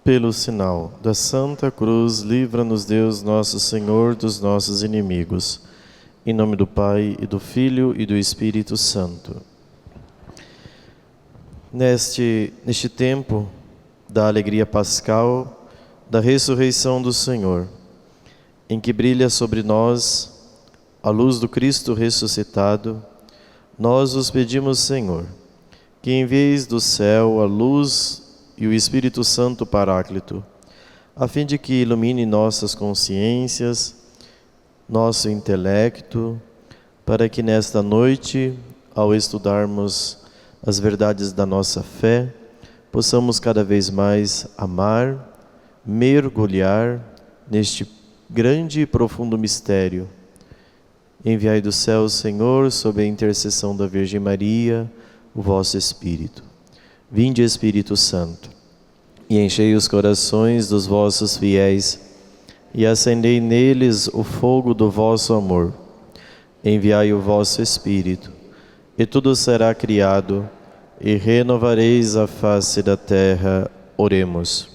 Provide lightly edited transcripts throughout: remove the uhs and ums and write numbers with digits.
Pelo sinal da Santa Cruz, livra-nos Deus Nosso Senhor dos nossos inimigos. Em nome do Pai, e do Filho, e do Espírito Santo. Neste tempo da alegria pascal, da ressurreição do Senhor, em que brilha sobre nós a luz do Cristo ressuscitado, nós os pedimos, Senhor, que envieis do céu a luz e o Espírito Santo Paráclito, a fim de que ilumine nossas consciências, nosso intelecto, para que nesta noite, ao estudarmos as verdades da nossa fé, possamos cada vez mais amar, mergulhar neste grande e profundo mistério. Enviai do céu, Senhor, sob a intercessão da Virgem Maria, o vosso Espírito. Vinde, Espírito Santo, e enchei os corações dos vossos fiéis, e acendei neles o fogo do vosso amor. Enviai o vosso Espírito, e tudo será criado, e renovareis a face da terra. Oremos.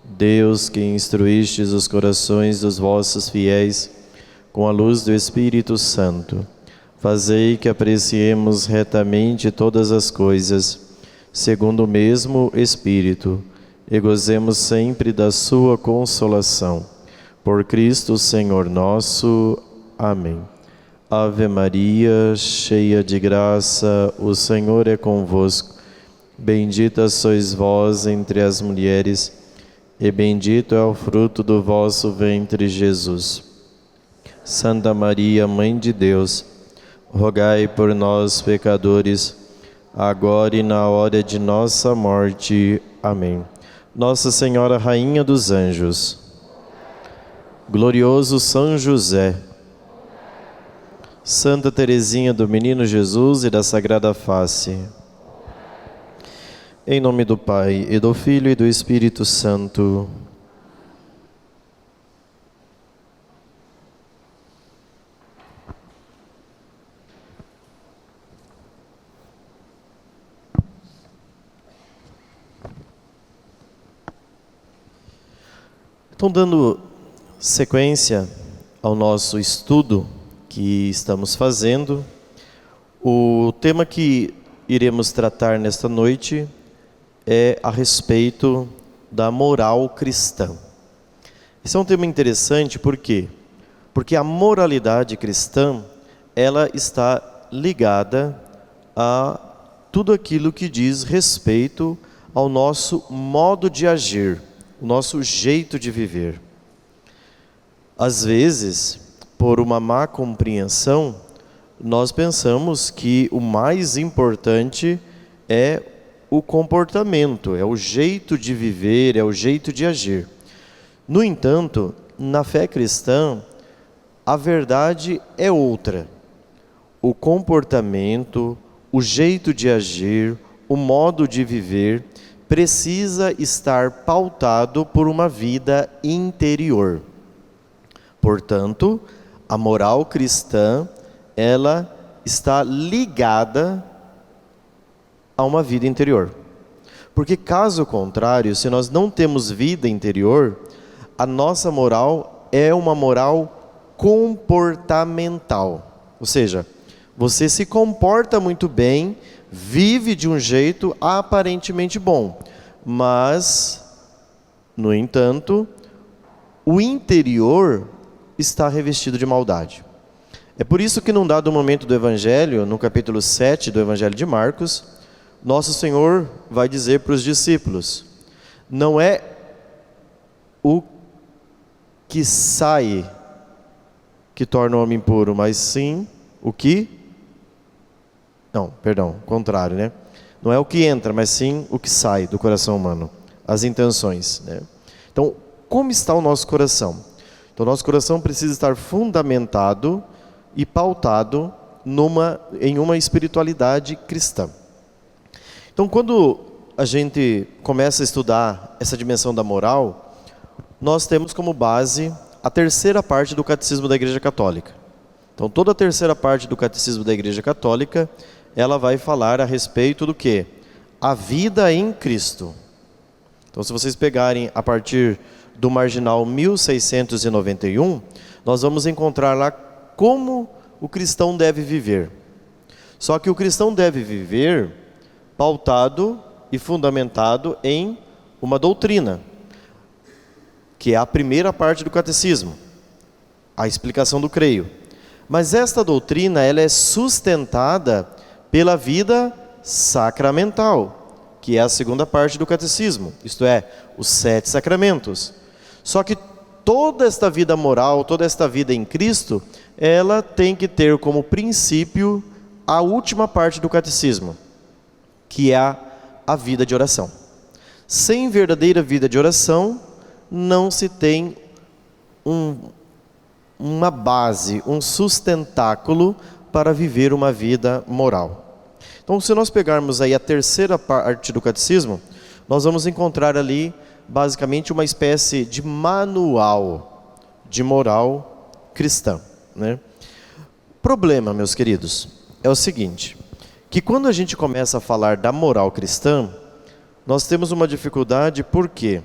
Deus, que instruístes os corações dos vossos fiéis com a luz do Espírito Santo, fazei que apreciemos retamente todas as coisas, segundo o mesmo Espírito, e gozemos sempre da sua consolação. Por Cristo Senhor nosso. Amém. Ave Maria, cheia de graça, o Senhor é convosco. Bendita sois vós entre as mulheres, e bendito é o fruto do vosso ventre, Jesus. Santa Maria, Mãe de Deus, rogai por nós, pecadores, agora e na hora de nossa morte. Amém. Nossa Senhora, Rainha dos Anjos, glorioso São José, Santa Teresinha do Menino Jesus e da Sagrada Face, em nome do Pai, e do Filho, e do Espírito Santo. Então, dando sequência ao nosso estudo que estamos fazendo, o tema que iremos tratar nesta noite é a respeito da moral cristã. Esse é um tema interessante, por quê? Porque a moralidade cristã, ela está ligada a tudo aquilo que diz respeito ao nosso modo de agir, o nosso jeito de viver. Às vezes, por uma má compreensão, nós pensamos que o mais importante é o comportamento, é o jeito de viver, é o jeito de agir. No entanto, na fé cristã, a verdade é outra. O comportamento, o jeito de agir, o modo de viver precisa estar pautado por uma vida interior. Portanto, a moral cristã, ela está ligada a uma vida interior. Porque caso contrário, se nós não temos vida interior, a nossa moral é uma moral comportamental. Ou seja, você se comporta muito bem, vive de um jeito aparentemente bom, mas, no entanto, o interior está revestido de maldade. É por isso que num dado momento do Evangelho, no capítulo 7 do Evangelho de Marcos, Nosso Senhor vai dizer para os discípulos: não é o que sai que torna o homem impuro, mas sim o que... Não, perdão, contrário, né? Não é o que entra, mas sim o que sai do coração humano, as intenções, né? Então, como está o nosso coração? Então, nosso coração precisa estar fundamentado e pautado em uma espiritualidade cristã. Então, quando a gente começa a estudar essa dimensão da moral, nós temos como base a terceira parte do Catecismo da Igreja Católica. Então, toda a terceira parte do Catecismo da Igreja Católica, ela vai falar a respeito do quê? A vida em Cristo. Então, se vocês pegarem a partir do marginal 1691, nós vamos encontrar lá como o cristão deve viver. Só que o cristão deve viver pautado e fundamentado em uma doutrina, que é a primeira parte do catecismo, a explicação do creio. Mas esta doutrina, ela é sustentada pela vida sacramental, que é a segunda parte do catecismo, isto é, os 7 sacramentos. Só que toda esta vida moral, toda esta vida em Cristo, ela tem que ter como princípio a última parte do catecismo, que é a vida de oração. Sem verdadeira vida de oração, não se tem uma base, um sustentáculo para viver uma vida moral. Então, se nós pegarmos aí a terceira parte do catecismo, nós vamos encontrar ali, basicamente, uma espécie de manual de moral cristã, né? Problema, meus queridos, é o seguinte, que quando a gente começa a falar da moral cristã, nós temos uma dificuldade, por quê?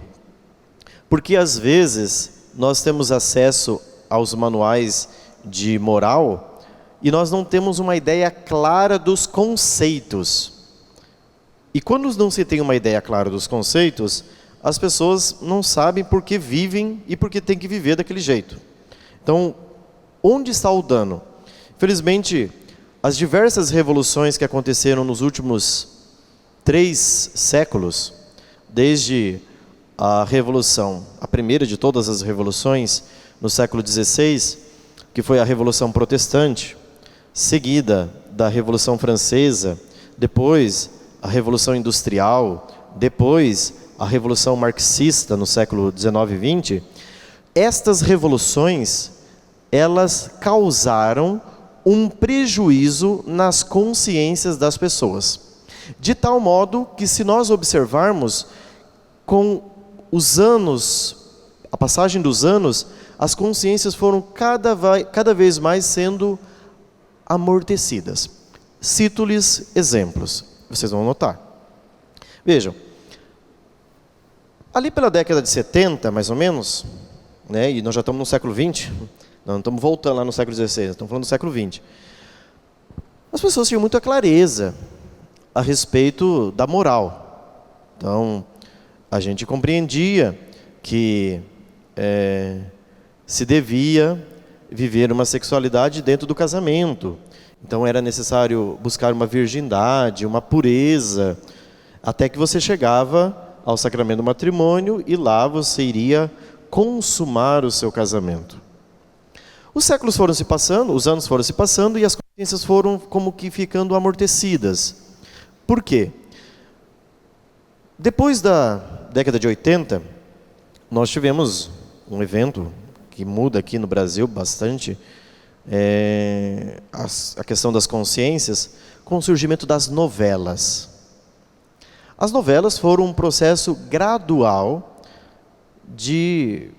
Porque às vezes nós temos acesso aos manuais de moral e nós não temos uma ideia clara dos conceitos. E quando não se tem uma ideia clara dos conceitos, as pessoas não sabem por que vivem e por que tem que viver daquele jeito. Então, onde está o dano? Infelizmente, as diversas revoluções que aconteceram nos últimos 3 séculos, desde a revolução, a primeira de todas as revoluções, no século XVI, que foi a Revolução Protestante, seguida da Revolução Francesa, depois a Revolução Industrial, depois a Revolução Marxista no século XIX e XX, estas revoluções, elas causaram um prejuízo nas consciências das pessoas. De tal modo que, se nós observarmos, com os anos, a passagem dos anos, as consciências foram cada vez mais sendo amortecidas. Cito-lhes exemplos, vocês vão notar. Vejam, ali pela década de 70, mais ou menos, né, e nós já estamos no século XX, não estamos voltando lá no século XVI, estamos falando do século XX. As pessoas tinham muita clareza a respeito da moral. Então, a gente compreendia que se devia viver uma sexualidade dentro do casamento. Então, era necessário buscar uma virgindade, uma pureza, até que você chegava ao sacramento do matrimônio e lá você iria consumar o seu casamento. Os séculos foram se passando, os anos foram se passando e as consciências foram como que ficando amortecidas. Por quê? Depois da década de 80, nós tivemos um evento que muda aqui no Brasil bastante, a questão das consciências, com o surgimento das novelas. As novelas foram um processo gradual de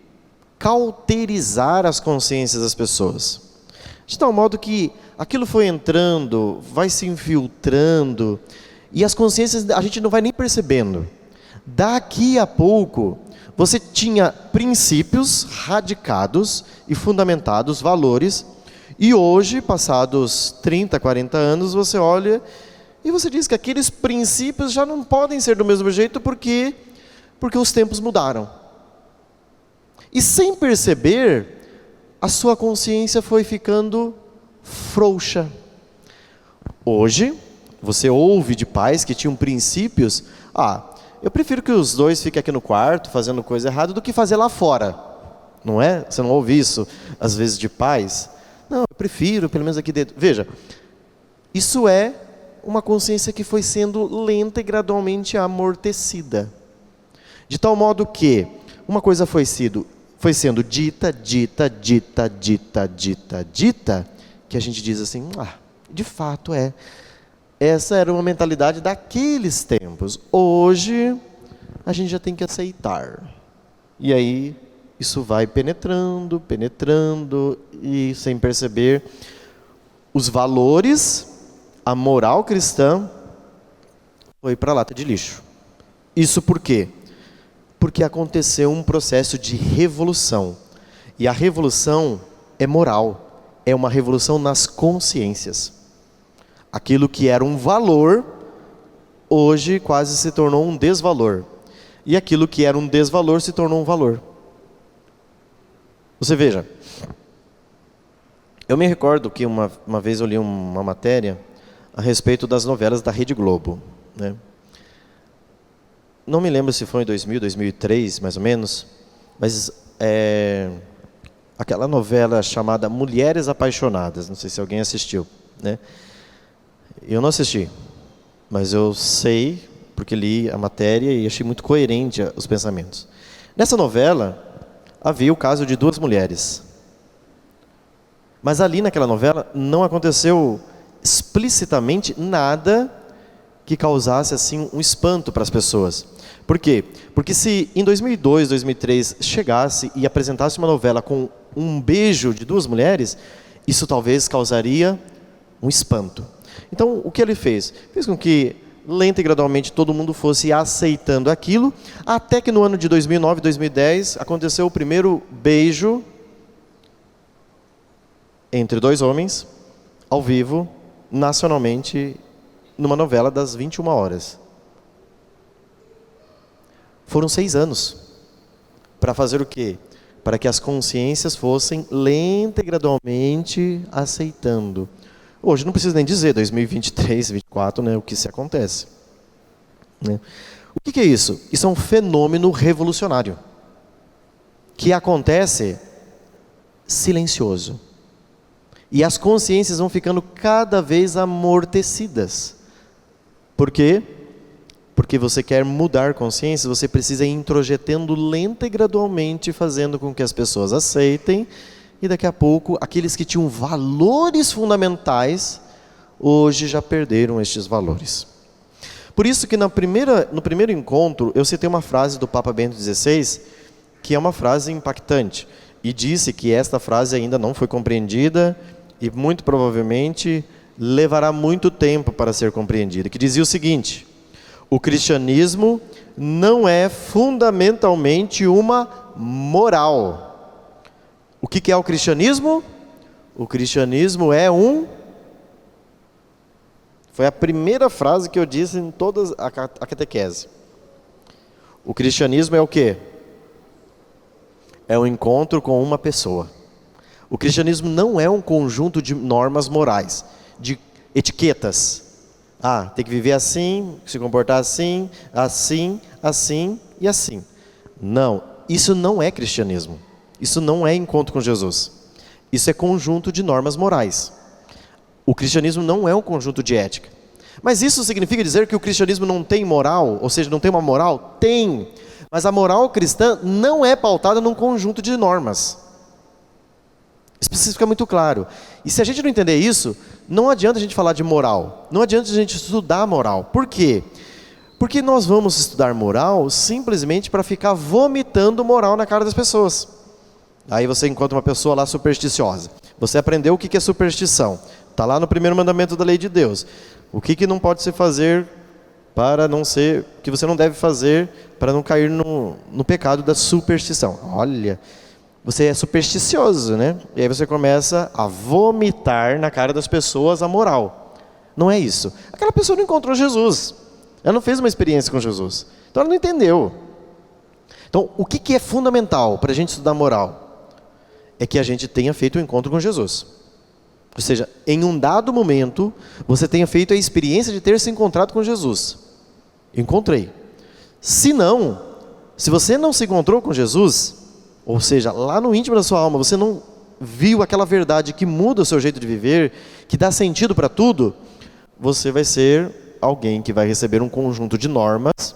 cauterizar as consciências das pessoas, de tal modo que aquilo foi entrando, vai se infiltrando, e as consciências a gente não vai nem percebendo. Daqui a pouco, você tinha princípios radicados e fundamentados, valores, e hoje, passados 30, 40 anos, você olha e você diz que aqueles princípios já não podem ser do mesmo jeito porque os tempos mudaram. E sem perceber, a sua consciência foi ficando frouxa. Hoje, você ouve de pais que tinham princípios, eu prefiro que os dois fiquem aqui no quarto fazendo coisa errada do que fazer lá fora. Não é? Você não ouve isso, às vezes, de pais? Não, eu prefiro, pelo menos aqui dentro. Veja, isso é uma consciência que foi sendo lenta e gradualmente amortecida. De tal modo que uma coisa foi sendo dita, que a gente diz assim, de fato é. Essa era uma mentalidade daqueles tempos. Hoje, a gente já tem que aceitar. E aí, isso vai penetrando, e sem perceber, os valores, a moral cristã, foi para a lata de lixo. Isso por quê? Porque aconteceu um processo de revolução. E a revolução é moral, é uma revolução nas consciências. Aquilo que era um valor, hoje quase se tornou um desvalor. E aquilo que era um desvalor se tornou um valor. Você veja, eu me recordo que uma vez eu li uma matéria a respeito das novelas da Rede Globo, né? Não me lembro se foi em 2000, 2003, mais ou menos, mas aquela novela chamada Mulheres Apaixonadas, não sei se alguém assistiu, né? Eu não assisti, mas eu sei, porque li a matéria e achei muito coerente os pensamentos. Nessa novela, havia o caso de duas mulheres. Mas ali naquela novela não aconteceu explicitamente nada que causasse assim um espanto para as pessoas. Por quê? Porque se em 2002, 2003 chegasse e apresentasse uma novela com um beijo de duas mulheres, isso talvez causaria um espanto. Então, o que ele fez? Fez com que lenta e gradualmente todo mundo fosse aceitando aquilo, até que no ano de 2009, 2010, aconteceu o primeiro beijo entre dois homens, ao vivo, nacionalmente, numa novela das 21 horas. Foram 6 anos. Para fazer o quê? Para que as consciências fossem lenta e gradualmente aceitando. Hoje não precisa nem dizer, 2023, 2024, né, o que se acontece. Né? O que é isso? Isso é um fenômeno revolucionário, que acontece silencioso. E as consciências vão ficando cada vez amortecidas. Por quê? Porque você quer mudar consciência, você precisa ir introjetando lenta e gradualmente, fazendo com que as pessoas aceitem. E daqui a pouco, aqueles que tinham valores fundamentais, hoje já perderam estes valores. Por isso que no primeiro encontro, eu citei uma frase do Papa Bento XVI, que é uma frase impactante. E disse que esta frase ainda não foi compreendida e muito provavelmente levará muito tempo para ser compreendida. Que dizia o seguinte: o cristianismo não é fundamentalmente uma moral. O que é o cristianismo? O cristianismo é Foi a primeira frase que eu disse em toda a catequese. O cristianismo é o quê? É um encontro com uma pessoa. O cristianismo não é um conjunto de normas morais, de etiquetas. Tem que viver assim, se comportar assim, assim, assim e assim. Não, isso não é cristianismo. Isso não é encontro com Jesus. Isso é conjunto de normas morais. O cristianismo não é um conjunto de ética. Mas isso significa dizer que o cristianismo não tem moral? Ou seja, não tem uma moral? Tem. Mas a moral cristã não é pautada num conjunto de normas. Isso precisa ficar muito claro. E se a gente não entender isso, não adianta a gente falar de moral. Não adianta a gente estudar moral. Por quê? Porque nós vamos estudar moral simplesmente para ficar vomitando moral na cara das pessoas. Aí você encontra uma pessoa lá supersticiosa. Você aprendeu o que é superstição. Está lá no primeiro mandamento da lei de Deus. O que não pode se fazer para não ser, o que você não deve fazer para não cair no pecado da superstição. Olha, você é supersticioso, né? E aí você começa a vomitar na cara das pessoas a moral. Não é isso. Aquela pessoa não encontrou Jesus. Ela não fez uma experiência com Jesus. Então ela não entendeu. Então, o que é fundamental para a gente estudar moral? É que a gente tenha feito o encontro com Jesus. Ou seja, em um dado momento, você tenha feito a experiência de ter se encontrado com Jesus. Encontrei. Se não, se você não se encontrou com Jesus, ou seja, lá no íntimo da sua alma, você não viu aquela verdade que muda o seu jeito de viver, que dá sentido para tudo, você vai ser alguém que vai receber um conjunto de normas,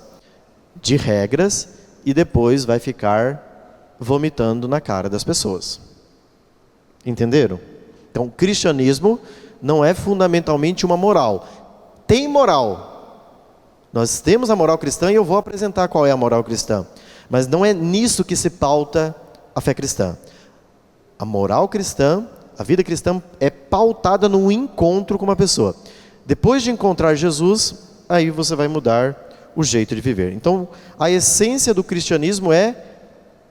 de regras, e depois vai ficar vomitando na cara das pessoas. Entenderam? Então, o cristianismo não é fundamentalmente uma moral. Tem moral. Nós temos a moral cristã e eu vou apresentar qual é a moral cristã. Mas não é nisso que se pauta a fé cristã. A moral cristã, a vida cristã é pautada num encontro com uma pessoa. Depois de encontrar Jesus, aí você vai mudar o jeito de viver. Então, a essência do cristianismo é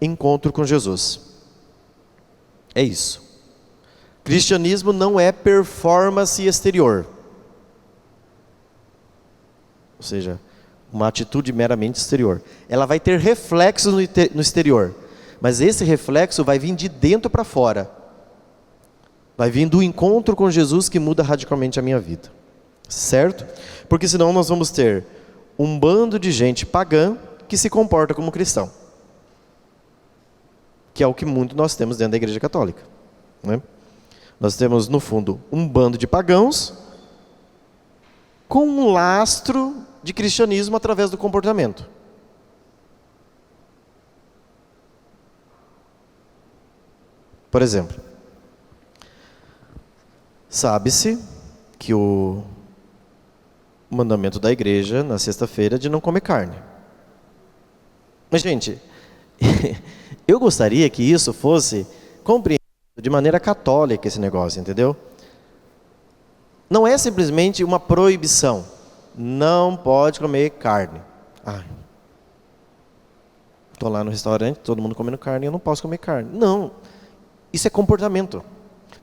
encontro com Jesus. É isso. Cristianismo não é performance exterior. Ou seja, uma atitude meramente exterior. Ela vai ter reflexos no exterior. Mas esse reflexo vai vir de dentro para fora. Vai vir do encontro com Jesus que muda radicalmente a minha vida. Certo? Porque senão nós vamos ter um bando de gente pagã que se comporta como cristão. Que é o que muito nós temos dentro da Igreja Católica. Né? Nós temos, no fundo, um bando de pagãos com um lastro de cristianismo através do comportamento. Por exemplo, sabe-se que o mandamento da igreja na sexta-feira é de não comer carne. Mas, gente, eu gostaria que isso fosse compreendido de maneira católica, esse negócio, entendeu? Não é simplesmente uma proibição. Não pode comer carne. Estou lá no restaurante, todo mundo comendo carne, eu não posso comer carne. Não, isso é comportamento.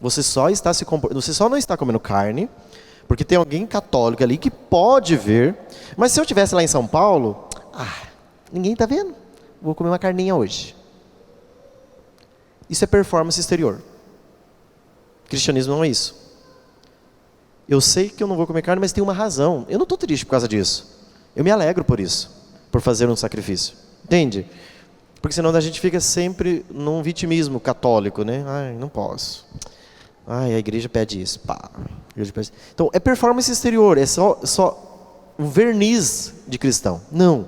Você só não está comendo carne, porque tem alguém católico ali que pode ver. Mas se eu estivesse lá em São Paulo, ninguém está vendo. Vou comer uma carninha hoje. Isso é performance exterior. Cristianismo não é isso. Eu sei que eu não vou comer carne, mas tem uma razão. Eu não estou triste por causa disso. Eu me alegro por isso, por fazer um sacrifício. Entende? Porque senão a gente fica sempre num vitimismo católico, né? Não posso. A igreja pede isso. Então, é performance exterior, é só um verniz de cristão. Não,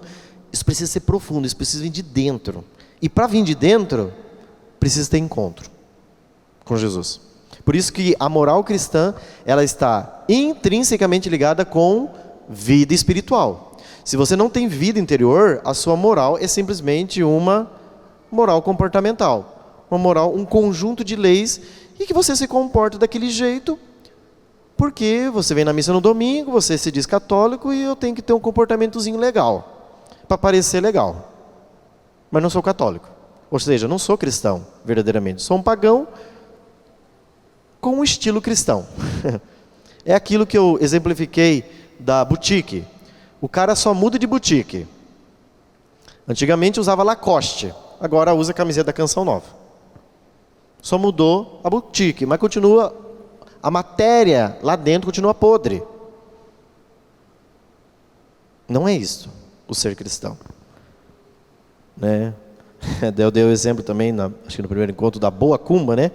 isso precisa ser profundo, isso precisa vir de dentro. E para vir de dentro, precisa ter encontro com Jesus. Por isso que a moral cristã, ela está intrinsecamente ligada com vida espiritual. Se você não tem vida interior, a sua moral é simplesmente uma moral comportamental. Uma moral, um conjunto de leis, e que você se comporta daquele jeito, porque você vem na missa no domingo, você se diz católico, e eu tenho que ter um comportamentozinho legal, para parecer legal. Mas não sou católico. Ou seja, não sou cristão, verdadeiramente. Sou um pagão com um estilo cristão. É aquilo que eu exemplifiquei da boutique. O cara só muda de boutique. Antigamente usava Lacoste, agora usa a camiseta da Canção Nova. Só mudou a boutique, mas continua, a matéria lá dentro continua podre. Não é isso, o ser cristão. Né? Eu dei o exemplo também, acho que no primeiro encontro, da boa cumba, né?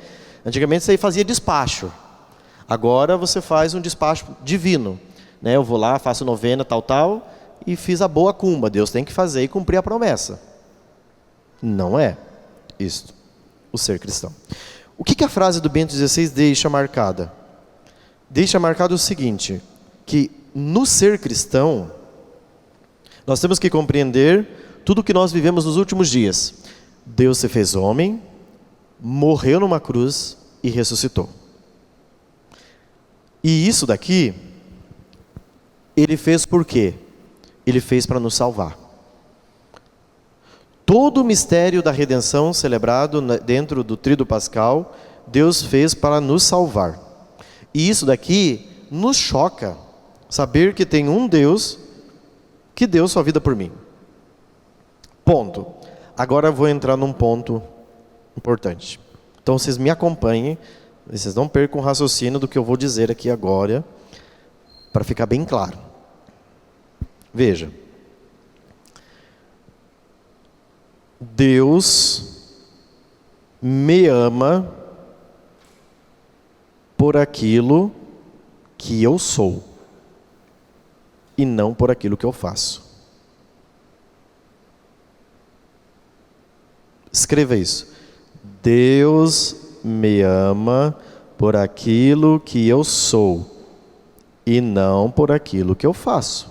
Antigamente você fazia despacho. Agora você faz um despacho divino. Né? Eu vou lá, faço novena, tal, e fiz a boa cumba. Deus tem que fazer e cumprir a promessa. Não é isto, o ser cristão. O que a frase do Bento XVI deixa marcada? Deixa marcado o seguinte, que no ser cristão, nós temos que compreender tudo o que nós vivemos nos últimos dias. Deus se fez homem, morreu numa cruz e ressuscitou. E isso daqui, Ele fez por quê? Ele fez para nos salvar. Todo o mistério da redenção celebrado dentro do Tríduo Pascal, Deus fez para nos salvar. E isso daqui nos choca, saber que tem um Deus que deu sua vida por mim. Ponto. Agora eu vou entrar num ponto importante. Então vocês me acompanhem, vocês não percam o raciocínio do que eu vou dizer aqui agora, para ficar bem claro. Veja. Deus me ama por aquilo que eu sou e não por aquilo que eu faço. Escreva isso. Deus me ama por aquilo que eu sou e não por aquilo que eu faço.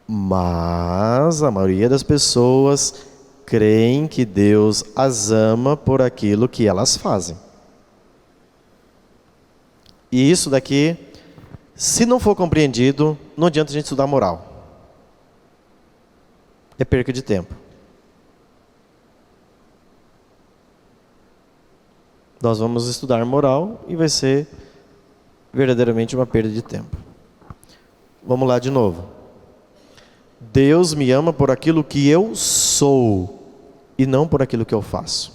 Mas a maioria das pessoas creem que Deus as ama por aquilo que elas fazem. E isso daqui, se não for compreendido, não adianta a gente estudar moral. é perca de tempo. Nós vamos estudar moral e vai ser verdadeiramente uma perda de tempo. Vamos lá de novo. Deus me ama por aquilo que eu sou e não por aquilo que eu faço.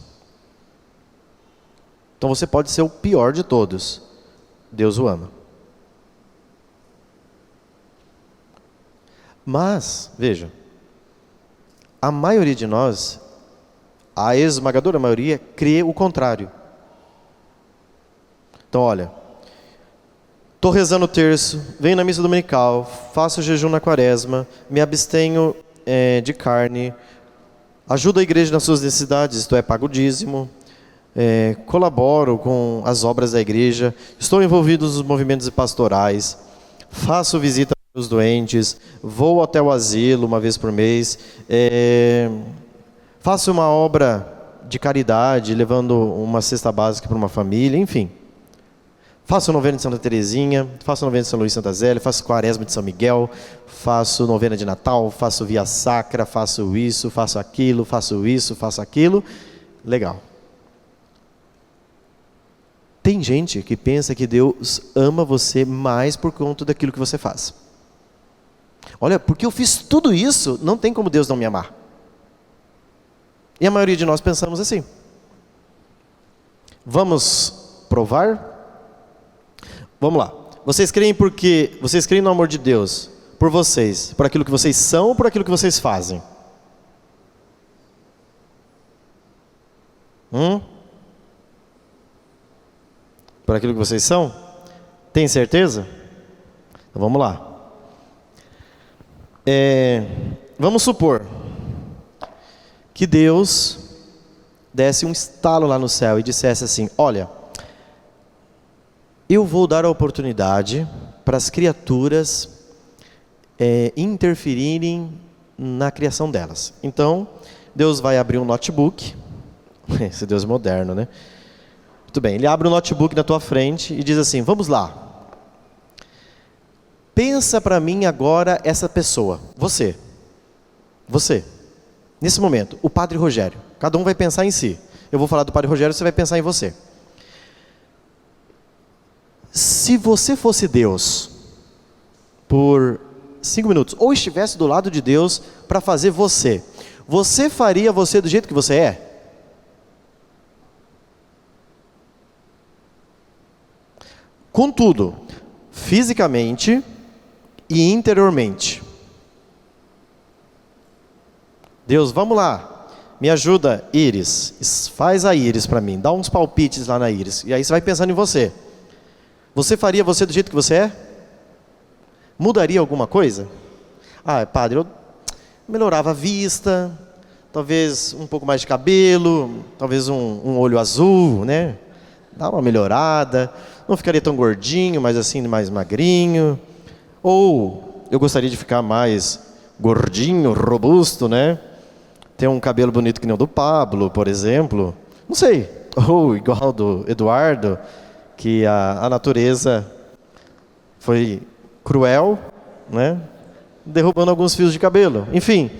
Então você pode ser o pior de todos. Deus o ama. Mas, veja, a maioria de nós, a esmagadora maioria, crê o contrário. Então, olha, estou rezando o terço, venho na missa dominical, faço jejum na quaresma, me abstenho de carne, ajudo a igreja nas suas necessidades, isto é, pago o dízimo, colaboro com as obras da igreja, estou envolvido nos movimentos pastorais, faço visita aos doentes, vou até o asilo uma vez por mês, faço uma obra de caridade, levando uma cesta básica para uma família, enfim. Faço novena de Santa Teresinha, faço novena de São Luís Santa Zélia, faço quaresma de São Miguel, faço novena de Natal, faço via sacra, faço isso, faço aquilo, faço isso, faço aquilo. Legal. Tem gente que pensa que Deus ama você mais por conta daquilo que você faz. Olha, porque eu fiz tudo isso, não tem como Deus não me amar. E a maioria de nós pensamos assim. Vamos provar? Vamos lá. Vocês creem no amor de Deus por vocês, por aquilo que vocês são ou por aquilo que vocês fazem? Por aquilo que vocês são? Tem certeza? Então vamos lá. Vamos supor que Deus desse um estalo lá no céu e dissesse assim: olha, eu vou dar a oportunidade para as criaturas interferirem na criação delas. Então, Deus vai abrir um notebook, esse Deus moderno, né? Muito bem, ele abre um notebook na tua frente e diz assim: vamos lá, pensa para mim agora essa pessoa, você, nesse momento, o Padre Rogério, cada um vai pensar em si. Eu vou falar do Padre Rogério, você vai pensar em você. Se você fosse Deus por 5 minutos, ou estivesse do lado de Deus para fazer você faria você do jeito que você é? Contudo, fisicamente e interiormente. Deus, vamos lá, me ajuda, Íris, faz a Íris para mim, dá uns palpites lá na Íris, e aí você vai pensando em você. Você faria você do jeito que você é? Mudaria alguma coisa? Padre, eu melhorava a vista, talvez um pouco mais de cabelo, talvez um olho azul, né? Dá uma melhorada, não ficaria tão gordinho, mas assim mais magrinho. Ou eu gostaria de ficar mais gordinho, robusto, né? Ter um cabelo bonito que nem o do Pablo, por exemplo. Não sei. Ou igual do Eduardo, que a natureza foi cruel, né? Derrubando alguns fios de cabelo. Enfim,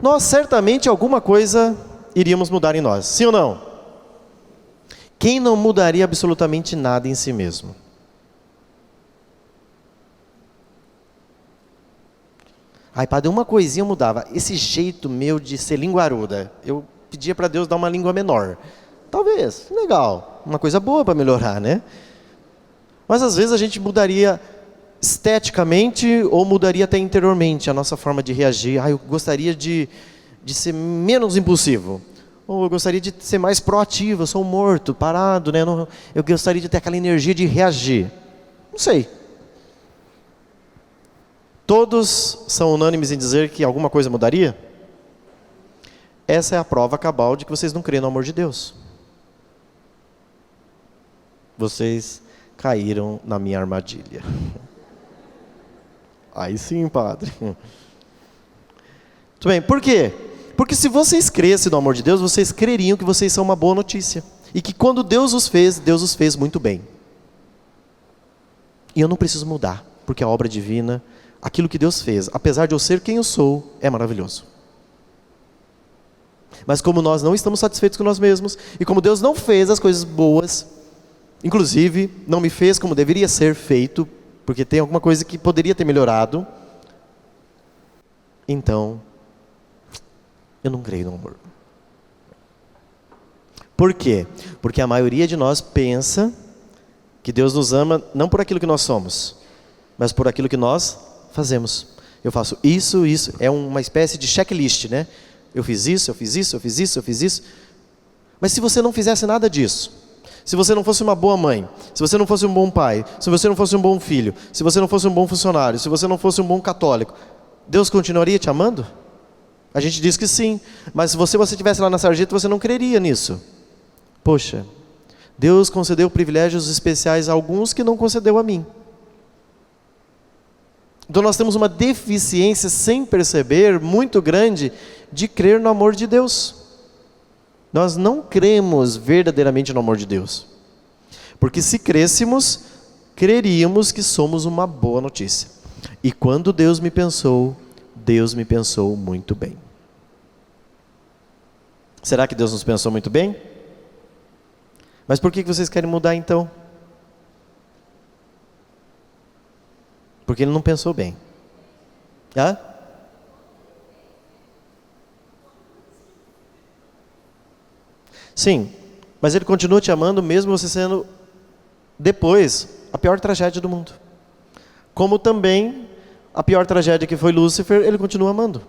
nós certamente alguma coisa iríamos mudar em nós. Sim ou não? Quem não mudaria absolutamente nada em si mesmo? Padre, uma coisinha eu mudava. Esse jeito meu de ser linguaruda, eu pedia para Deus dar uma língua menor. Talvez, legal, uma coisa boa para melhorar, né? Mas às vezes a gente mudaria esteticamente ou mudaria até interiormente a nossa forma de reagir. Eu gostaria de ser menos impulsivo. Ou eu gostaria de ser mais proativo, eu sou morto, parado, né? Eu gostaria de ter aquela energia de reagir. Não sei. Todos são unânimes em dizer que alguma coisa mudaria? Essa é a prova cabal de que vocês não creem no amor de Deus. Vocês caíram na minha armadilha. Aí sim, padre. Muito bem, por quê? Porque se vocês crescem no amor de Deus, vocês creriam que vocês são uma boa notícia. E que quando Deus os fez muito bem. E eu não preciso mudar, porque a obra divina, aquilo que Deus fez, apesar de eu ser quem eu sou, é maravilhoso. Mas como nós não estamos satisfeitos com nós mesmos, e como Deus não fez as coisas boas, inclusive não me fez como deveria ser feito, porque tem alguma coisa que poderia ter melhorado, então eu não creio no amor. Por quê? Porque a maioria de nós pensa que Deus nos ama não por aquilo que nós somos, mas por aquilo que nós fazemos. Eu faço isso, é uma espécie de checklist, né? Eu fiz isso, eu fiz isso, eu fiz isso, eu fiz isso. Mas se você não fizesse nada disso, se você não fosse uma boa mãe, se você não fosse um bom pai, se você não fosse um bom filho, se você não fosse um bom funcionário, se você não fosse um bom católico, Deus continuaria te amando? A gente diz que sim, mas se você estivesse lá na sarjeta, você não creria nisso. Poxa, Deus concedeu privilégios especiais a alguns que não concedeu a mim. Então nós temos uma deficiência, sem perceber, muito grande, de crer no amor de Deus. Nós não cremos verdadeiramente no amor de Deus. Porque se crêssemos, creríamos que somos uma boa notícia. E quando Deus me pensou muito bem. Será que Deus nos pensou muito bem? Mas por que vocês querem mudar então? Porque Ele não pensou bem. Hã? Sim, mas Ele continua te amando mesmo você sendo, depois, a pior tragédia do mundo. Como também, a pior tragédia que foi Lúcifer, Ele continua amando.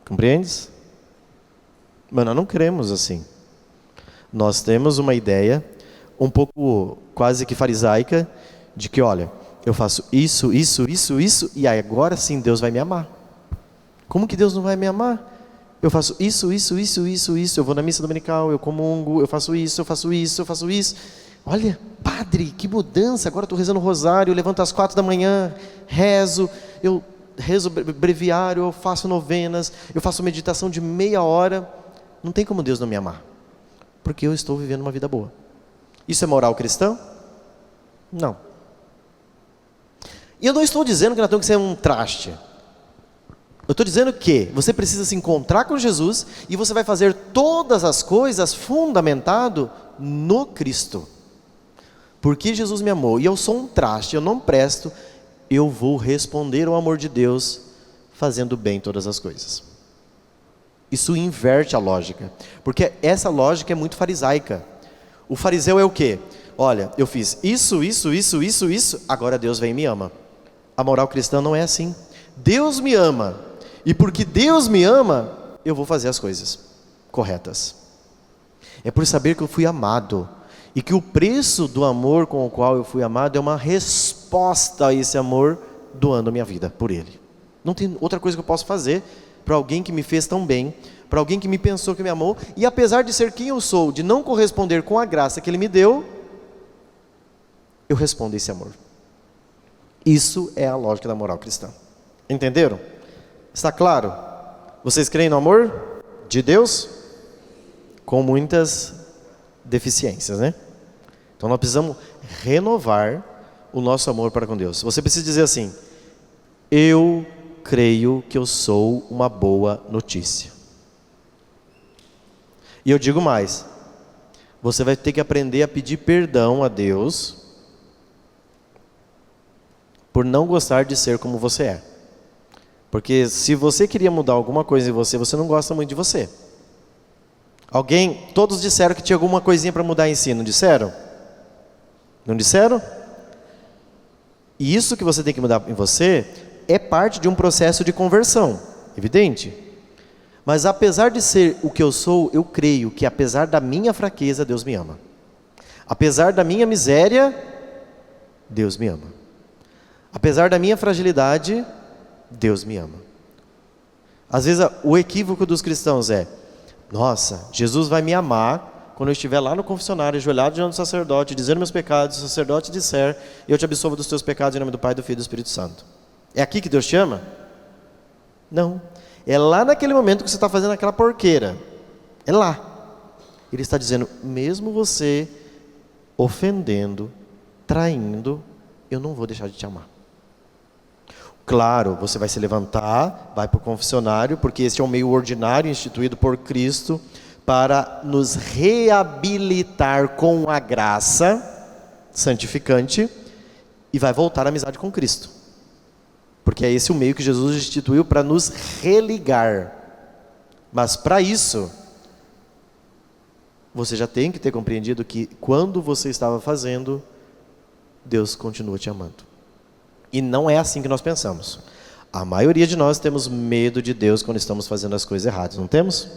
Compreendes? Mas nós não cremos assim. Nós temos uma ideia um pouco quase que farisaica de que, olha, eu faço isso, e agora sim Deus vai me amar. Como que Deus não vai me amar? Eu faço isso, eu vou na missa dominical, eu comungo, eu faço isso. Olha, padre, que mudança, agora estou rezando o rosário, eu levanto às 4 da manhã, eu rezo breviário, eu faço novenas, eu faço meditação de meia hora. Não tem como Deus não me amar, porque eu estou vivendo uma vida boa. Isso é moral cristã? Não. E eu não estou dizendo que nós temos que ser um traste. Eu estou dizendo que você precisa se encontrar com Jesus e você vai fazer todas as coisas fundamentado no Cristo. Porque Jesus me amou e eu sou um traste, eu não presto, eu vou responder ao amor de Deus fazendo bem todas as coisas. Isso inverte a lógica, porque essa lógica é muito farisaica. O fariseu é o quê? Olha, eu fiz isso, agora Deus vem e me ama. A moral cristã não é assim. Deus me ama, e porque Deus me ama, eu vou fazer as coisas corretas. É por saber que eu fui amado, e que o preço do amor com o qual eu fui amado é uma resposta a esse amor, doando a minha vida por Ele. Não tem outra coisa que eu possa fazer para alguém que me fez tão bem, para alguém que me pensou, que me amou, e apesar de ser quem eu sou, de não corresponder com a graça que Ele me deu, eu respondo a esse amor. Isso é a lógica da moral cristã. Entenderam? Está claro? Vocês creem no amor de Deus? Com muitas deficiências, né? Então nós precisamos renovar o nosso amor para com Deus. Você precisa dizer assim: eu creio que eu sou uma boa notícia. E eu digo mais, você vai ter que aprender a pedir perdão a Deus por não gostar de ser como você é. Porque se você queria mudar alguma coisa em você, você não gosta muito de você. Todos disseram que tinha alguma coisinha para mudar em si, não disseram? Não disseram? E isso que você tem que mudar em você é parte de um processo de conversão, evidente. Mas apesar de ser o que eu sou, eu creio que apesar da minha fraqueza, Deus me ama. Apesar da minha miséria, Deus me ama. Apesar da minha fragilidade, Deus me ama. Às vezes o equívoco dos cristãos é: nossa, Jesus vai me amar quando eu estiver lá no confessionário, ajoelhado diante do sacerdote, dizendo meus pecados, o sacerdote disser, eu te absolvo dos teus pecados em nome do Pai, do Filho e do Espírito Santo. É aqui que Deus te ama? Não. É lá naquele momento que você está fazendo aquela porqueira. É lá. Ele está dizendo, mesmo você ofendendo, traindo, eu não vou deixar de te amar. Claro, você vai se levantar, vai para o confessionário, porque esse é um meio ordinário instituído por Cristo para nos reabilitar com a graça santificante e vai voltar à amizade com Cristo. Porque é esse o meio que Jesus instituiu para nos religar. Mas para isso, você já tem que ter compreendido que quando você estava fazendo, Deus continua te amando. E não é assim que nós pensamos. A maioria de nós temos medo de Deus quando estamos fazendo as coisas erradas, não temos?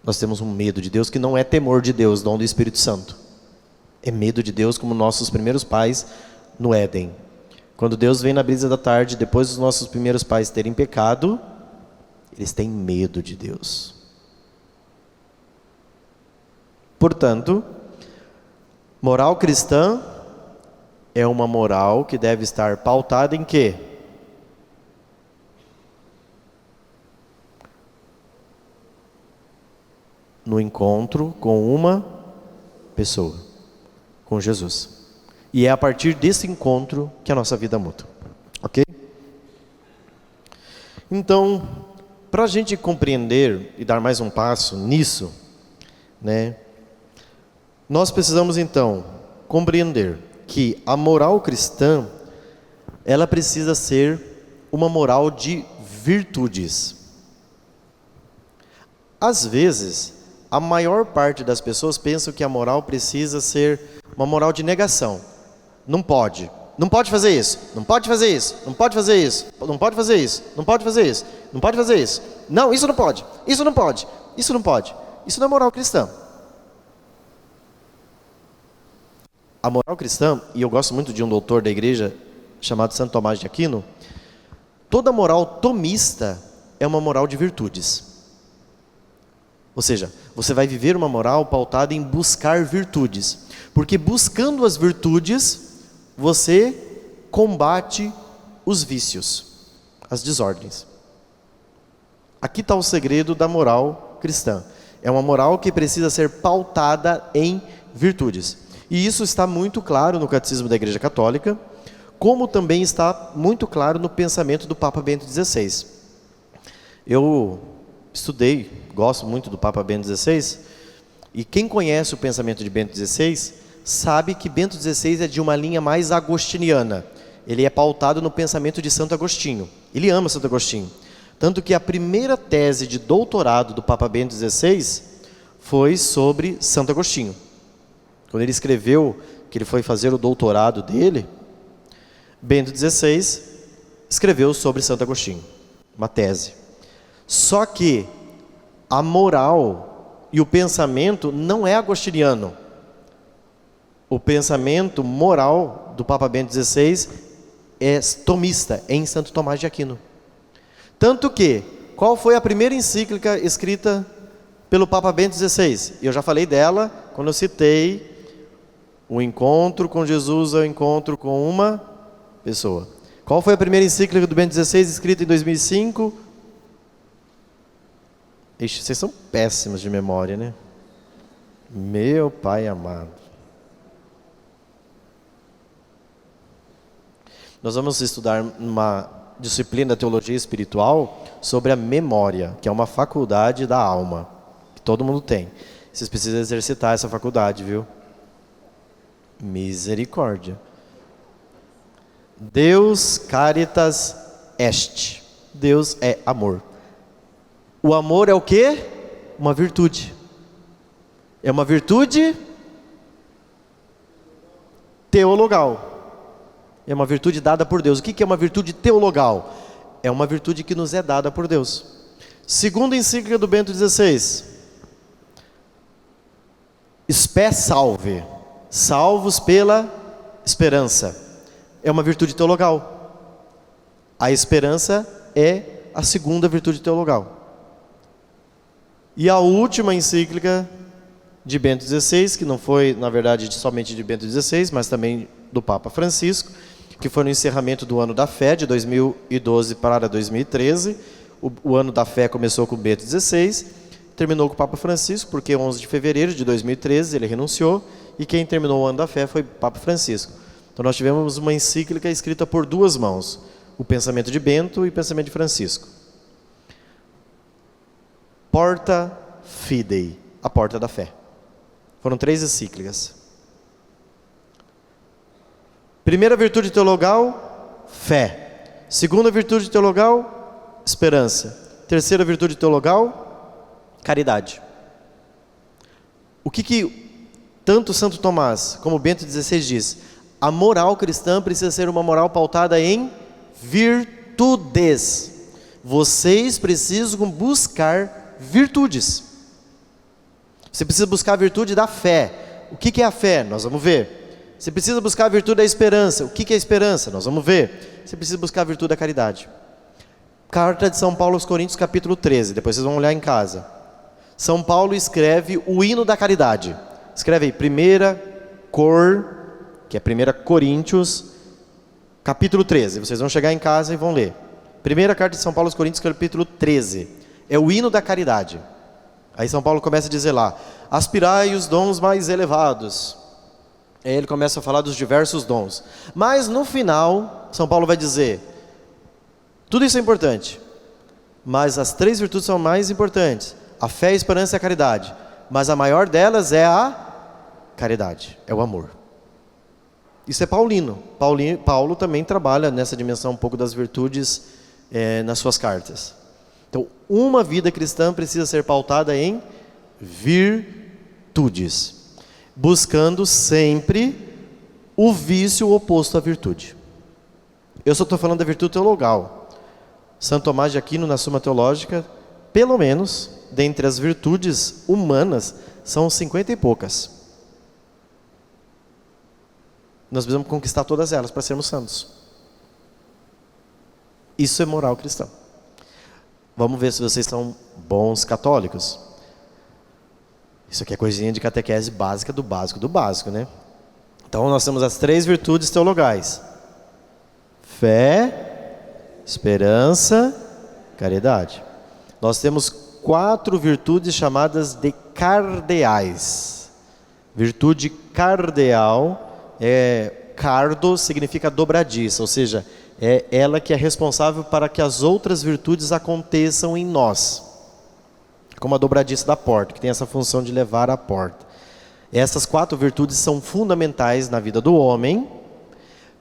Nós temos um medo de Deus que não é temor de Deus, dom do Espírito Santo. É medo de Deus como nossos primeiros pais no Éden. Quando Deus vem na brisa da tarde, depois dos nossos primeiros pais terem pecado, eles têm medo de Deus. Portanto, moral cristã é uma moral que deve estar pautada em quê? No encontro com uma pessoa, com Jesus. E é a partir desse encontro que a nossa vida muda. Ok? Então, para a gente compreender e dar mais um passo nisso, né, nós precisamos então compreender que a moral cristã, ela precisa ser uma moral de virtudes. Às vezes, a maior parte das pessoas pensam que a moral precisa ser uma moral de negação. Não pode fazer isso, não pode fazer isso, não pode fazer isso, não pode fazer isso, não pode fazer isso, não pode fazer isso. Não, isso não pode, isso não pode, isso não pode. Isso não é moral cristã. A moral cristã, e eu gosto muito de um doutor da igreja chamado Santo Tomás de Aquino, toda moral tomista é uma moral de virtudes. Ou seja, você vai viver uma moral pautada em buscar virtudes. Porque buscando as virtudes, você combate os vícios, as desordens. Aqui está o segredo da moral cristã. É uma moral que precisa ser pautada em virtudes. E isso está muito claro no Catecismo da Igreja Católica, como também está muito claro no pensamento do Papa Bento XVI. Eu estudei, gosto muito do Papa Bento XVI, e quem conhece o pensamento de Bento XVI, sabe que Bento XVI é de uma linha mais agostiniana. Ele é pautado no pensamento de Santo Agostinho. Ele ama Santo Agostinho. Tanto que a primeira tese de doutorado do Papa Bento XVI foi sobre Santo Agostinho. Quando ele escreveu que ele foi fazer o doutorado dele, Bento XVI escreveu sobre Santo Agostinho, uma tese. Só que a moral e o pensamento não é agostiniano. O pensamento moral do Papa Bento XVI é tomista, é em Santo Tomás de Aquino. Tanto que, qual foi a primeira encíclica escrita pelo Papa Bento XVI? Eu já falei dela quando eu citei o encontro com Jesus é o encontro com uma pessoa. Qual foi a primeira encíclica do Bento XVI escrita em 2005? Ixi, vocês são péssimos de memória, né? Meu Pai amado. Nós vamos estudar uma disciplina da teologia espiritual sobre a memória, que é uma faculdade da alma, que todo mundo tem. Vocês precisam exercitar essa faculdade, viu? Misericórdia. Deus caritas est. Deus é amor. O amor é o quê? Uma virtude. É uma virtude teologal. É uma virtude dada por Deus. O que é uma virtude teologal? É uma virtude que nos é dada por Deus. Segunda encíclica do Bento XVI. Spes salve. Salvos pela esperança. É uma virtude teologal. A esperança é a segunda virtude teologal. E a última encíclica de Bento XVI, que não foi, na verdade, somente de Bento XVI, mas também do Papa Francisco, que foi no encerramento do Ano da Fé, de 2012 para 2013. O Ano da Fé começou com Bento XVI, terminou com o Papa Francisco, porque 11 de fevereiro de 2013 ele renunciou, e quem terminou o Ano da Fé foi o Papa Francisco. Então nós tivemos uma encíclica escrita por duas mãos, o Pensamento de Bento e o Pensamento de Francisco. Porta Fidei, a porta da fé. Foram 3 encíclicas. Primeira virtude teologal, fé. Segunda virtude teologal, esperança. Terceira virtude teologal, caridade. O que tanto Santo Tomás como Bento XVI diz? A moral cristã precisa ser uma moral pautada em virtudes. Vocês precisam buscar virtudes. Você precisa buscar a virtude da fé. O que é a fé? Nós vamos ver. Você precisa buscar a virtude da esperança. O que é a esperança? Nós vamos ver. Você precisa buscar a virtude da caridade. Carta de São Paulo aos Coríntios, capítulo 13. Depois vocês vão olhar em casa. São Paulo escreve o hino da caridade. Escreve aí, que é 1 Coríntios, capítulo 13. Vocês vão chegar em casa e vão ler. Primeira carta de São Paulo aos Coríntios, capítulo 13. É o hino da caridade. Aí São Paulo começa a dizer lá, aspirai os dons mais elevados. Aí ele começa a falar dos diversos dons. Mas no final, São Paulo vai dizer, tudo isso é importante, mas as 3 virtudes são mais importantes. A fé, a esperança e a caridade. Mas a maior delas é a caridade, é o amor. Isso é paulino. Paulo também trabalha nessa dimensão um pouco das virtudes nas suas cartas. Então, uma vida cristã precisa ser pautada em virtudes, buscando sempre o vício oposto à virtude. Eu só estou falando da virtude teologal. Santo Tomás de Aquino, na Suma Teológica, pelo menos, dentre as virtudes humanas, são 50 e poucas. Nós precisamos conquistar todas elas para sermos santos. Isso é moral cristã. Vamos ver se vocês são bons católicos. Isso aqui é coisinha de catequese básica do básico do básico, né? Então nós temos as 3 virtudes teologais: fé, esperança, caridade. Nós temos 4 virtudes chamadas de cardeais. Virtude cardeal cardo significa dobradiça, ou seja, é ela que é responsável para que as outras virtudes aconteçam em nós. Como a dobradiça da porta, que tem essa função de levar à porta. Essas 4 virtudes são fundamentais na vida do homem,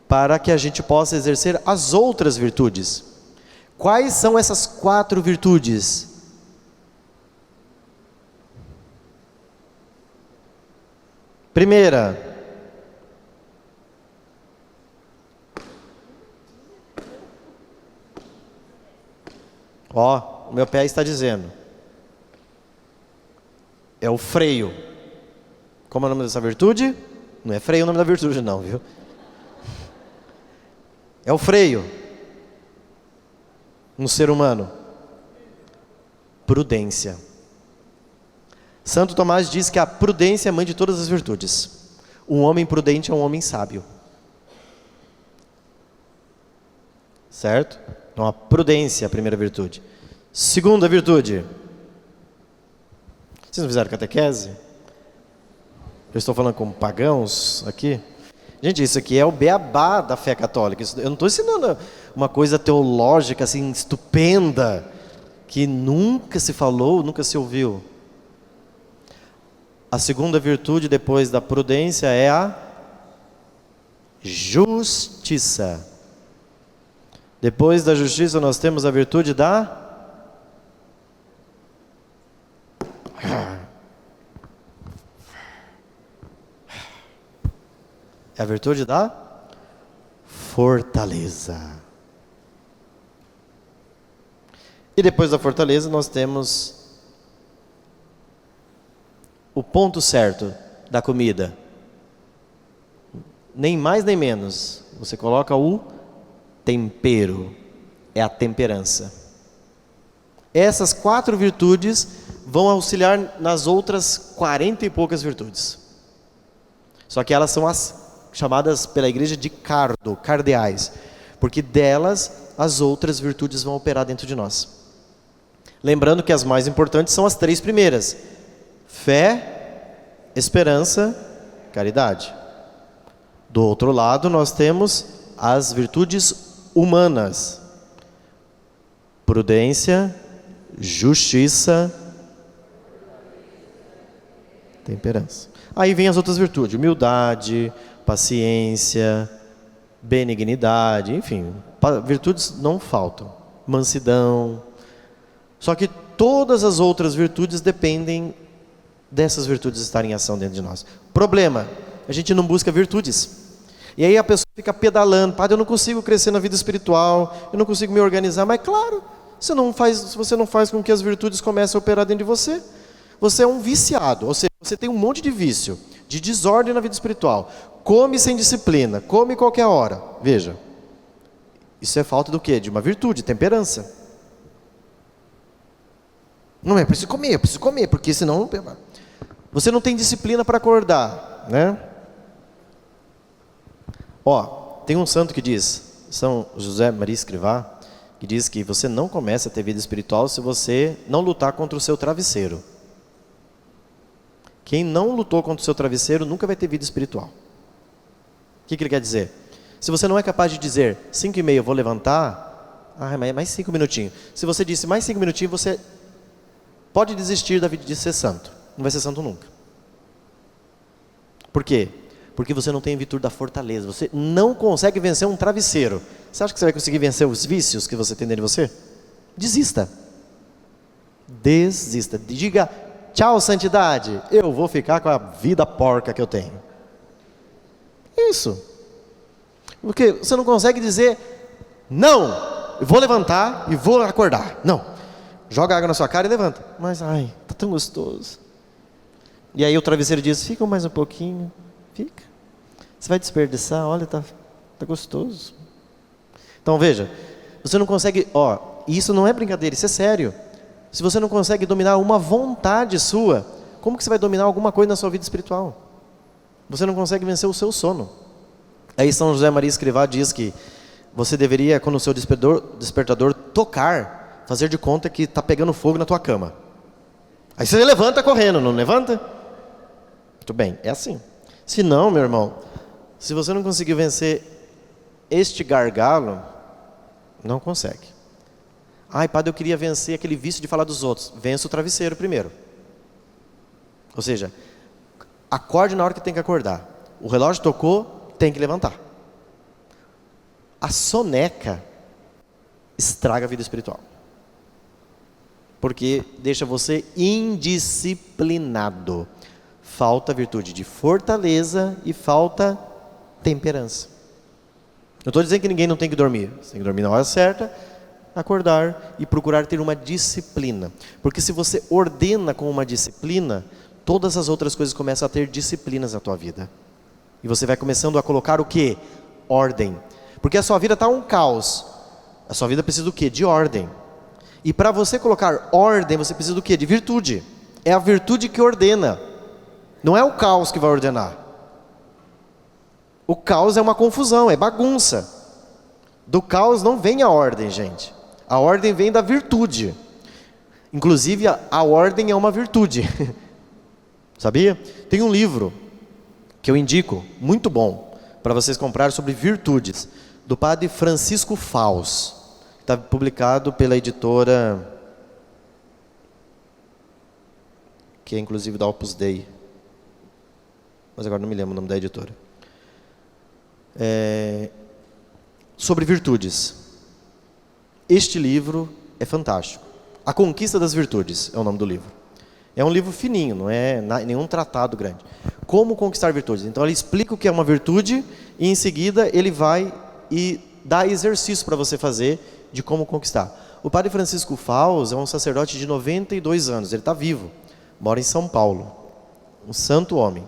para que a gente possa exercer as outras virtudes. Quais são essas 4 virtudes? Primeira, o meu pé está dizendo, é o freio. Como é o nome dessa virtude? Não é freio o nome da virtude não, viu? É o freio. No ser humano. Prudência. Santo Tomás diz que a prudência é a mãe de todas as virtudes. Um homem prudente é um homem sábio. Certo? Então a prudência é a primeira virtude. Segunda virtude. Vocês não fizeram catequese? Eu estou falando com pagãos aqui? Gente, isso aqui é o beabá da fé católica. Eu não estou ensinando uma coisa teológica assim estupenda, que nunca se falou, nunca se ouviu. A segunda virtude depois da prudência é a justiça. Depois da justiça nós temos a virtude da é a virtude da fortaleza. E depois da fortaleza nós temos o ponto certo da comida. Nem mais nem menos. Você coloca o tempero. É a temperança. Essas 4 virtudes vão auxiliar nas outras 40 e poucas virtudes. Só que elas são as chamadas pela igreja de cardeais, porque delas as outras virtudes vão operar dentro de nós. Lembrando que as mais importantes são as 3 primeiras: fé, esperança, caridade. Do outro lado, nós temos as virtudes humanas: prudência, justiça, temperança. Aí vem as outras virtudes: humildade, paciência, benignidade, enfim, virtudes não faltam. Mansidão. Só que todas as outras virtudes dependem dessas virtudes estarem em ação dentro de nós. Problema: a gente não busca virtudes. E aí a pessoa fica pedalando: padre, eu não consigo crescer na vida espiritual, eu não consigo me organizar. Mas claro, se você não faz com que as virtudes comecem a operar dentro de você, você é um viciado. Ou seja, você tem um monte de vício, de desordem na vida espiritual. Come sem disciplina, come qualquer hora. Veja, isso é falta do quê? De uma virtude, temperança. Não é, eu preciso comer, porque senão você não tem disciplina para acordar, né? Tem um santo que diz, São José Maria Escrivá, que diz que você não começa a ter vida espiritual se você não lutar contra o seu travesseiro. Quem não lutou contra o seu travesseiro nunca vai ter vida espiritual. O que ele quer dizer? Se você não é capaz de dizer 5h30 eu vou levantar, mais 5 minutinhos. Se você disse mais 5 minutinhos, você pode desistir da vida de ser santo. Não vai ser santo nunca. Por quê? Porque você não tem a virtude da fortaleza. Você não consegue vencer um travesseiro. Você acha que você vai conseguir vencer os vícios que você tem dentro de você? Desista. Desista. Diga: tchau, santidade, eu vou ficar com a vida porca que eu tenho. Isso. Porque você não consegue dizer: não, eu vou levantar e vou acordar. Não. Joga água na sua cara e levanta. Mas, tá tão gostoso. E aí o travesseiro diz: fica mais um pouquinho. Fica. Você vai desperdiçar, olha, tá gostoso. Então veja, você não consegue, isso não é brincadeira, isso é sério. Se você não consegue dominar uma vontade sua, como que você vai dominar alguma coisa na sua vida espiritual? Você não consegue vencer o seu sono. Aí São José Maria Escrivá diz que você deveria, quando o seu despertador tocar, fazer de conta que está pegando fogo na tua cama. Aí você levanta correndo, não levanta? Muito bem, é assim. Se não, meu irmão, se você não conseguir vencer este gargalo, não consegue. Padre, eu queria vencer aquele vício de falar dos outros. Vença o travesseiro primeiro. Ou seja, acorde na hora que tem que acordar. O relógio tocou, tem que levantar. A soneca estraga a vida espiritual. Porque deixa você indisciplinado. Falta virtude de fortaleza e falta temperança. Não estou dizendo que ninguém não tem que dormir. Você tem que dormir na hora certa, acordar e procurar ter uma disciplina. Porque se você ordena com uma disciplina, todas as outras coisas começam a ter disciplinas na tua vida. E você vai começando a colocar o quê? Ordem. Porque a sua vida está um caos. A sua vida precisa do quê? De ordem. E para você colocar ordem, você precisa do quê? De virtude. É a virtude que ordena. Não é o caos que vai ordenar. O caos é uma confusão, é bagunça. Do caos não vem a ordem, gente. A ordem vem da virtude. Inclusive, a ordem é uma virtude. Sabia? Tem um livro que eu indico, muito bom, para vocês comprarem, sobre virtudes, do padre Francisco Faus. Está publicado pela editora, que é inclusive da Opus Dei. Mas agora não me lembro o nome da editora. Sobre virtudes. Este livro é fantástico. A Conquista das Virtudes é o nome do livro. É um livro fininho, não é nenhum tratado grande. Como conquistar virtudes. Então ele explica o que é uma virtude e em seguida ele vai e dá exercício para você fazer de como conquistar. O padre Francisco Faus é um sacerdote de 92 anos, ele está vivo, mora em São Paulo, um santo homem.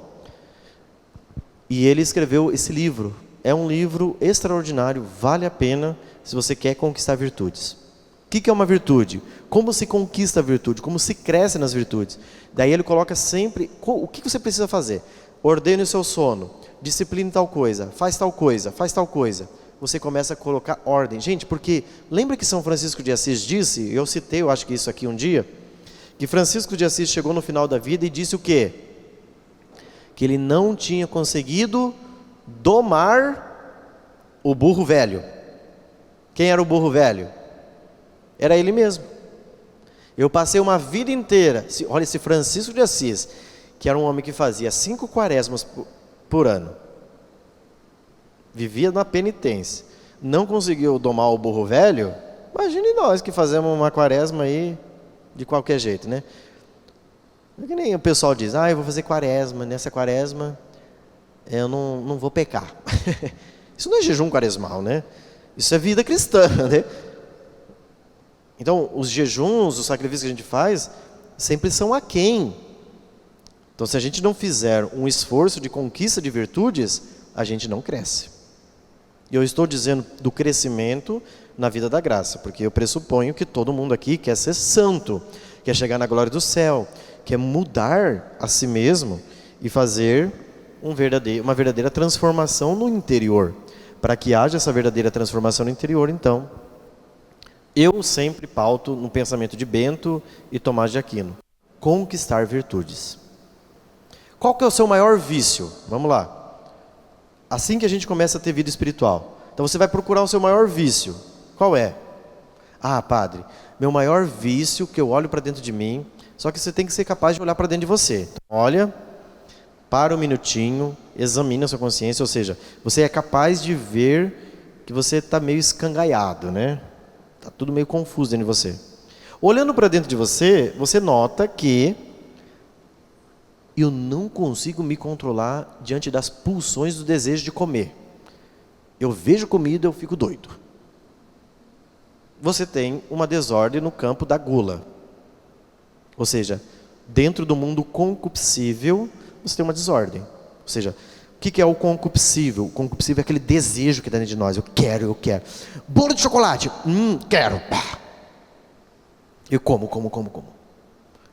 E ele escreveu esse livro. É um livro extraordinário, vale a pena se você quer conquistar virtudes. O que é uma virtude? Como se conquista a virtude? Como se cresce nas virtudes? Daí ele coloca sempre, o que você precisa fazer? Ordene o seu sono, discipline tal coisa, faz tal coisa, faz tal coisa. Você começa a colocar ordem. Gente, porque lembra que São Francisco de Assis disse, eu citei, eu acho que isso aqui um dia, que Francisco de Assis chegou no final da vida e disse o quê? Que ele não tinha conseguido domar o burro velho. Quem era o burro velho? Era ele mesmo. Eu passei uma vida inteira, olha, esse Francisco de Assis, que era um homem que fazia 5 quaresmas por ano, vivia na penitência, não conseguiu domar o burro velho. Imagine nós que fazemos uma quaresma aí de qualquer jeito, né? É que nem o pessoal diz, eu vou fazer quaresma, nessa quaresma eu não vou pecar. Isso não é jejum quaresmal, né? Isso é vida cristã, né? Então, os jejuns, os sacrifícios que a gente faz, sempre são aquém. Então, se a gente não fizer um esforço de conquista de virtudes, a gente não cresce. E eu estou dizendo do crescimento na vida da graça, porque eu pressuponho que todo mundo aqui quer ser santo, quer chegar na glória do céu, quer mudar a si mesmo e fazer uma verdadeira transformação no interior. Para que haja essa verdadeira transformação no interior, então, eu sempre pauto no pensamento de Bento e Tomás de Aquino: conquistar virtudes. Qual que é o seu maior vício? Vamos lá. Assim que a gente começa a ter vida espiritual, então você vai procurar o seu maior vício. Qual é? Padre, meu maior vício que eu olho para dentro de mim. Só que você tem que ser capaz de olhar para dentro de você. Então, olha, para um minutinho, examina a sua consciência, ou seja, você é capaz de ver que você está meio escangaiado, né? Está tudo meio confuso dentro de você. Olhando para dentro de você, você nota que eu não consigo me controlar diante das pulsões do desejo de comer. Eu vejo comida, eu fico doido. Você tem uma desordem no campo da gula. Ou seja, dentro do mundo concupiscível, você tem uma desordem. Ou seja, o que é o concupiscível? O concupiscível é aquele desejo que está dentro de nós. Eu quero. Bolo de chocolate. Quero. Eu como.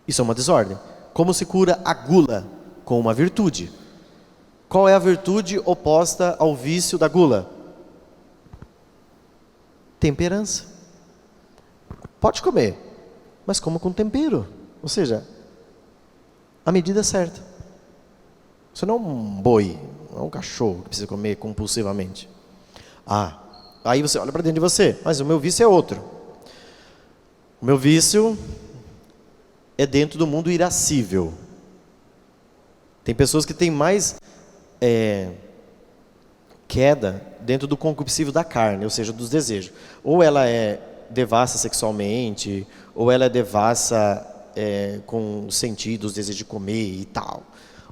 Isso é uma desordem. Como se cura a gula? Com uma virtude. Qual é a virtude oposta ao vício da gula? Temperança. Pode comer, mas coma com tempero. Ou seja, a medida certa. Você não é um boi, não é um cachorro que precisa comer compulsivamente. Aí você olha para dentro de você, mas o meu vício é outro. O meu vício é dentro do mundo irascível. Tem pessoas que têm mais queda dentro do concupiscível da carne, ou seja, dos desejos. Ou ela é devassa sexualmente, ou ela é devassa com sentidos, desejo de comer e tal.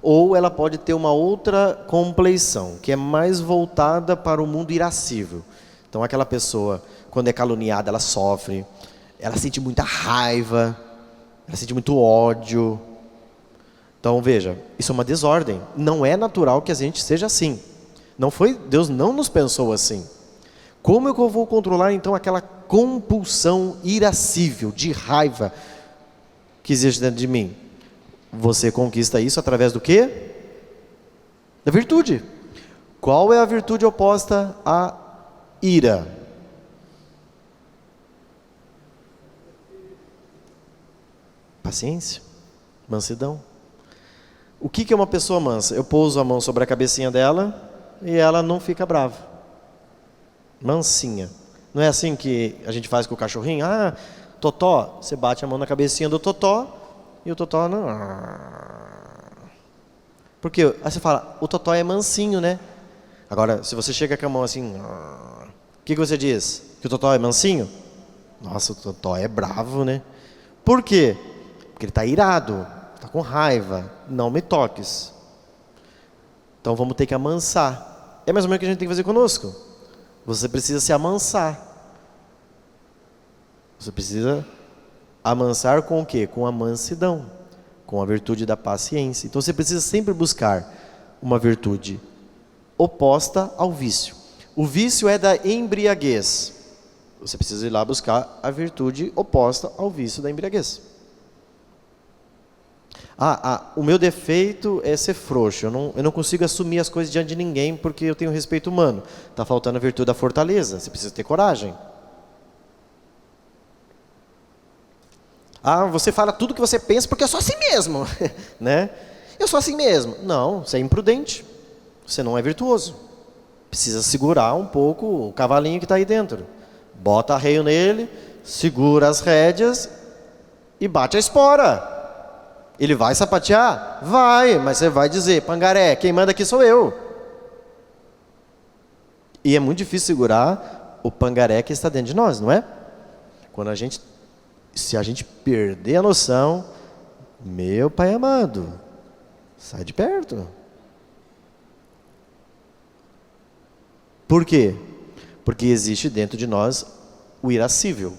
Ou ela pode ter uma outra compleição, que é mais voltada para o mundo irascível. Então aquela pessoa, quando é caluniada, ela sofre, ela sente muita raiva, ela sente muito ódio. Então veja, isso é uma desordem. Não é natural que a gente seja assim. Deus não nos pensou assim. Como é que eu vou controlar então aquela compulsão irascível, de raiva, que existe dentro de mim? Você conquista isso através do quê? Da virtude. Qual é a virtude oposta à ira? Paciência, mansidão. O que é uma pessoa mansa? Eu pouso a mão sobre a cabecinha dela e ela não fica brava. Mansinha. Não é assim que a gente faz com o cachorrinho? Totó, você bate a mão na cabecinha do Totó e o Totó não. Por quê? Aí você fala, o Totó é mansinho, né? Agora, se você chega com a mão assim, o que você diz? Que o Totó é mansinho? Nossa, o Totó é bravo, né? Por quê? Porque ele está irado, está com raiva. Não me toques. Então vamos ter que amansar. É mais ou menos o que a gente tem que fazer conosco. Você precisa se amansar. Você precisa amansar com o quê? Com a mansidão, com a virtude da paciência. Então você precisa sempre buscar uma virtude oposta ao vício. O vício é da embriaguez. Você precisa ir lá buscar a virtude oposta ao vício da embriaguez. O meu defeito é ser frouxo. Eu não consigo assumir as coisas diante de ninguém porque eu tenho respeito humano. Está faltando a virtude da fortaleza. Você precisa ter coragem. Você fala tudo o que você pensa porque eu sou assim mesmo. Né? Eu sou assim mesmo. Não, você é imprudente. Você não é virtuoso. Precisa segurar um pouco o cavalinho que está aí dentro. Bota arreio nele, segura as rédeas e bate a espora. Ele vai sapatear? Vai, mas você vai dizer, pangaré, quem manda aqui sou eu. E é muito difícil segurar o pangaré que está dentro de nós, não é? Se a gente perder a noção, meu Pai amado, sai de perto. Por quê? Porque existe dentro de nós o irascível.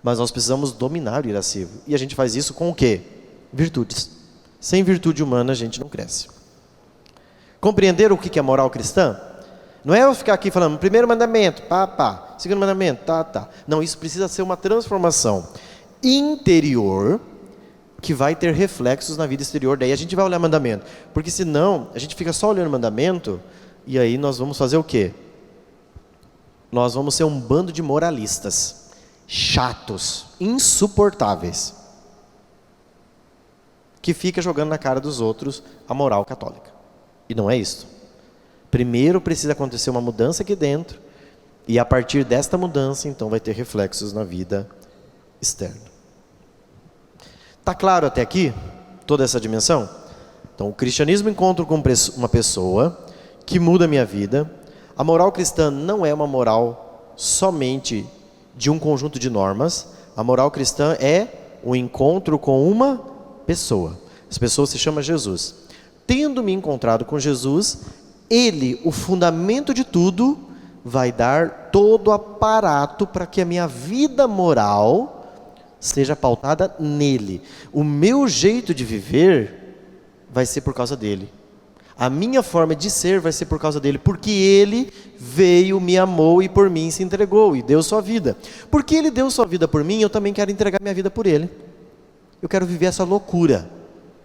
Mas nós precisamos dominar o irascível. E a gente faz isso com o quê? Virtudes. Sem virtude humana a gente não cresce. Compreender o que é moral cristã? Não é eu ficar aqui falando, primeiro mandamento, pá. Segundo mandamento, tá. Não, isso precisa ser uma transformação interior que vai ter reflexos na vida exterior. Daí a gente vai olhar mandamento. Porque senão, a gente fica só olhando mandamento e aí nós vamos fazer o quê? Nós vamos ser um bando de moralistas, chatos, insuportáveis, que fica jogando na cara dos outros a moral católica. E não é isso. Primeiro precisa acontecer uma mudança aqui dentro, e a partir desta mudança, então, vai ter reflexos na vida externa. Está claro até aqui toda essa dimensão? Então, o cristianismo encontra com uma pessoa que muda a minha vida. A moral cristã não é uma moral somente de um conjunto de normas. A moral cristã é o encontro com uma pessoa. Essa pessoa se chama Jesus. Tendo me encontrado com Jesus, Ele, o fundamento de tudo, vai dar todo o aparato para que a minha vida moral seja pautada nele. O meu jeito de viver vai ser por causa dele. A minha forma de ser vai ser por causa dele, porque ele veio, me amou e por mim se entregou e deu sua vida. Porque ele deu sua vida por mim, eu também quero entregar minha vida por ele. Eu quero viver essa loucura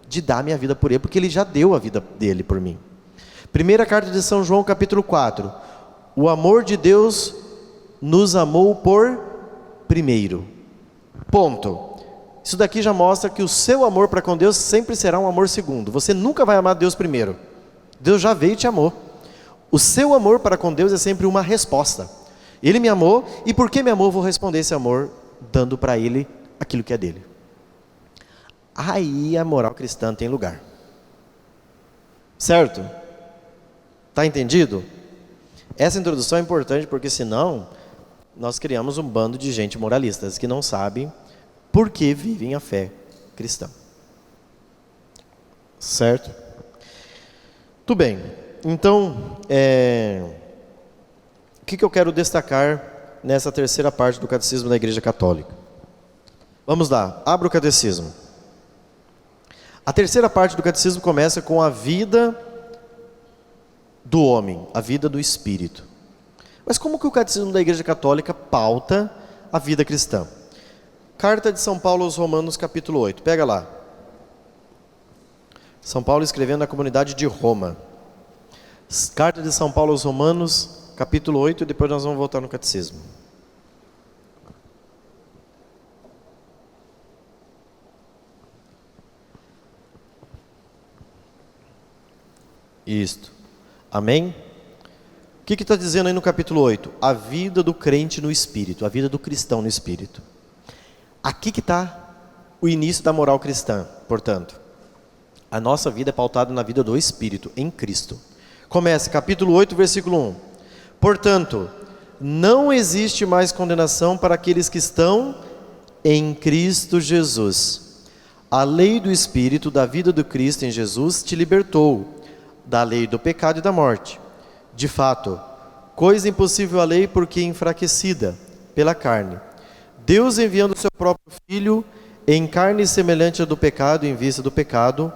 de dar minha vida por ele, porque ele já deu a vida dele por mim. Primeira carta de São João, capítulo 4. O amor de Deus nos amou por primeiro. Ponto. Isso daqui já mostra que o seu amor para com Deus sempre será um amor segundo. Você nunca vai amar Deus primeiro. Deus já veio e te amou. O seu amor para com Deus é sempre uma resposta. Ele me amou, e porque me amou, eu vou responder esse amor dando para ele aquilo que é dele. Aí a moral cristã tem lugar. Certo? Está entendido? Essa introdução é importante porque senão nós criamos um bando de gente moralistas que não sabem por que vivem a fé cristã. Certo? Tudo bem. Então, o que eu quero destacar nessa terceira parte do Catecismo da Igreja Católica? Vamos lá, abra o Catecismo. A terceira parte do Catecismo começa com a vida do homem, a vida do espírito. Mas como que o Catecismo da Igreja Católica pauta a vida cristã? Carta de São Paulo aos Romanos, capítulo 8. Pega lá. São Paulo escrevendo na comunidade de Roma. Carta de São Paulo aos Romanos, capítulo 8, e depois nós vamos voltar no Catecismo. Isto. Amém? O que está dizendo aí no capítulo 8? A vida do crente no Espírito, a vida do cristão no Espírito. Aqui que está o início da moral cristã, portanto. A nossa vida é pautada na vida do Espírito, em Cristo. Começa, capítulo 8, versículo 1. Portanto, não existe mais condenação para aqueles que estão em Cristo Jesus. A lei do Espírito da vida do Cristo em Jesus te libertou da lei do pecado e da morte. De fato, coisa impossível à lei porque enfraquecida pela carne. Deus, enviando o seu próprio Filho em carne semelhante à do pecado, em vista do pecado,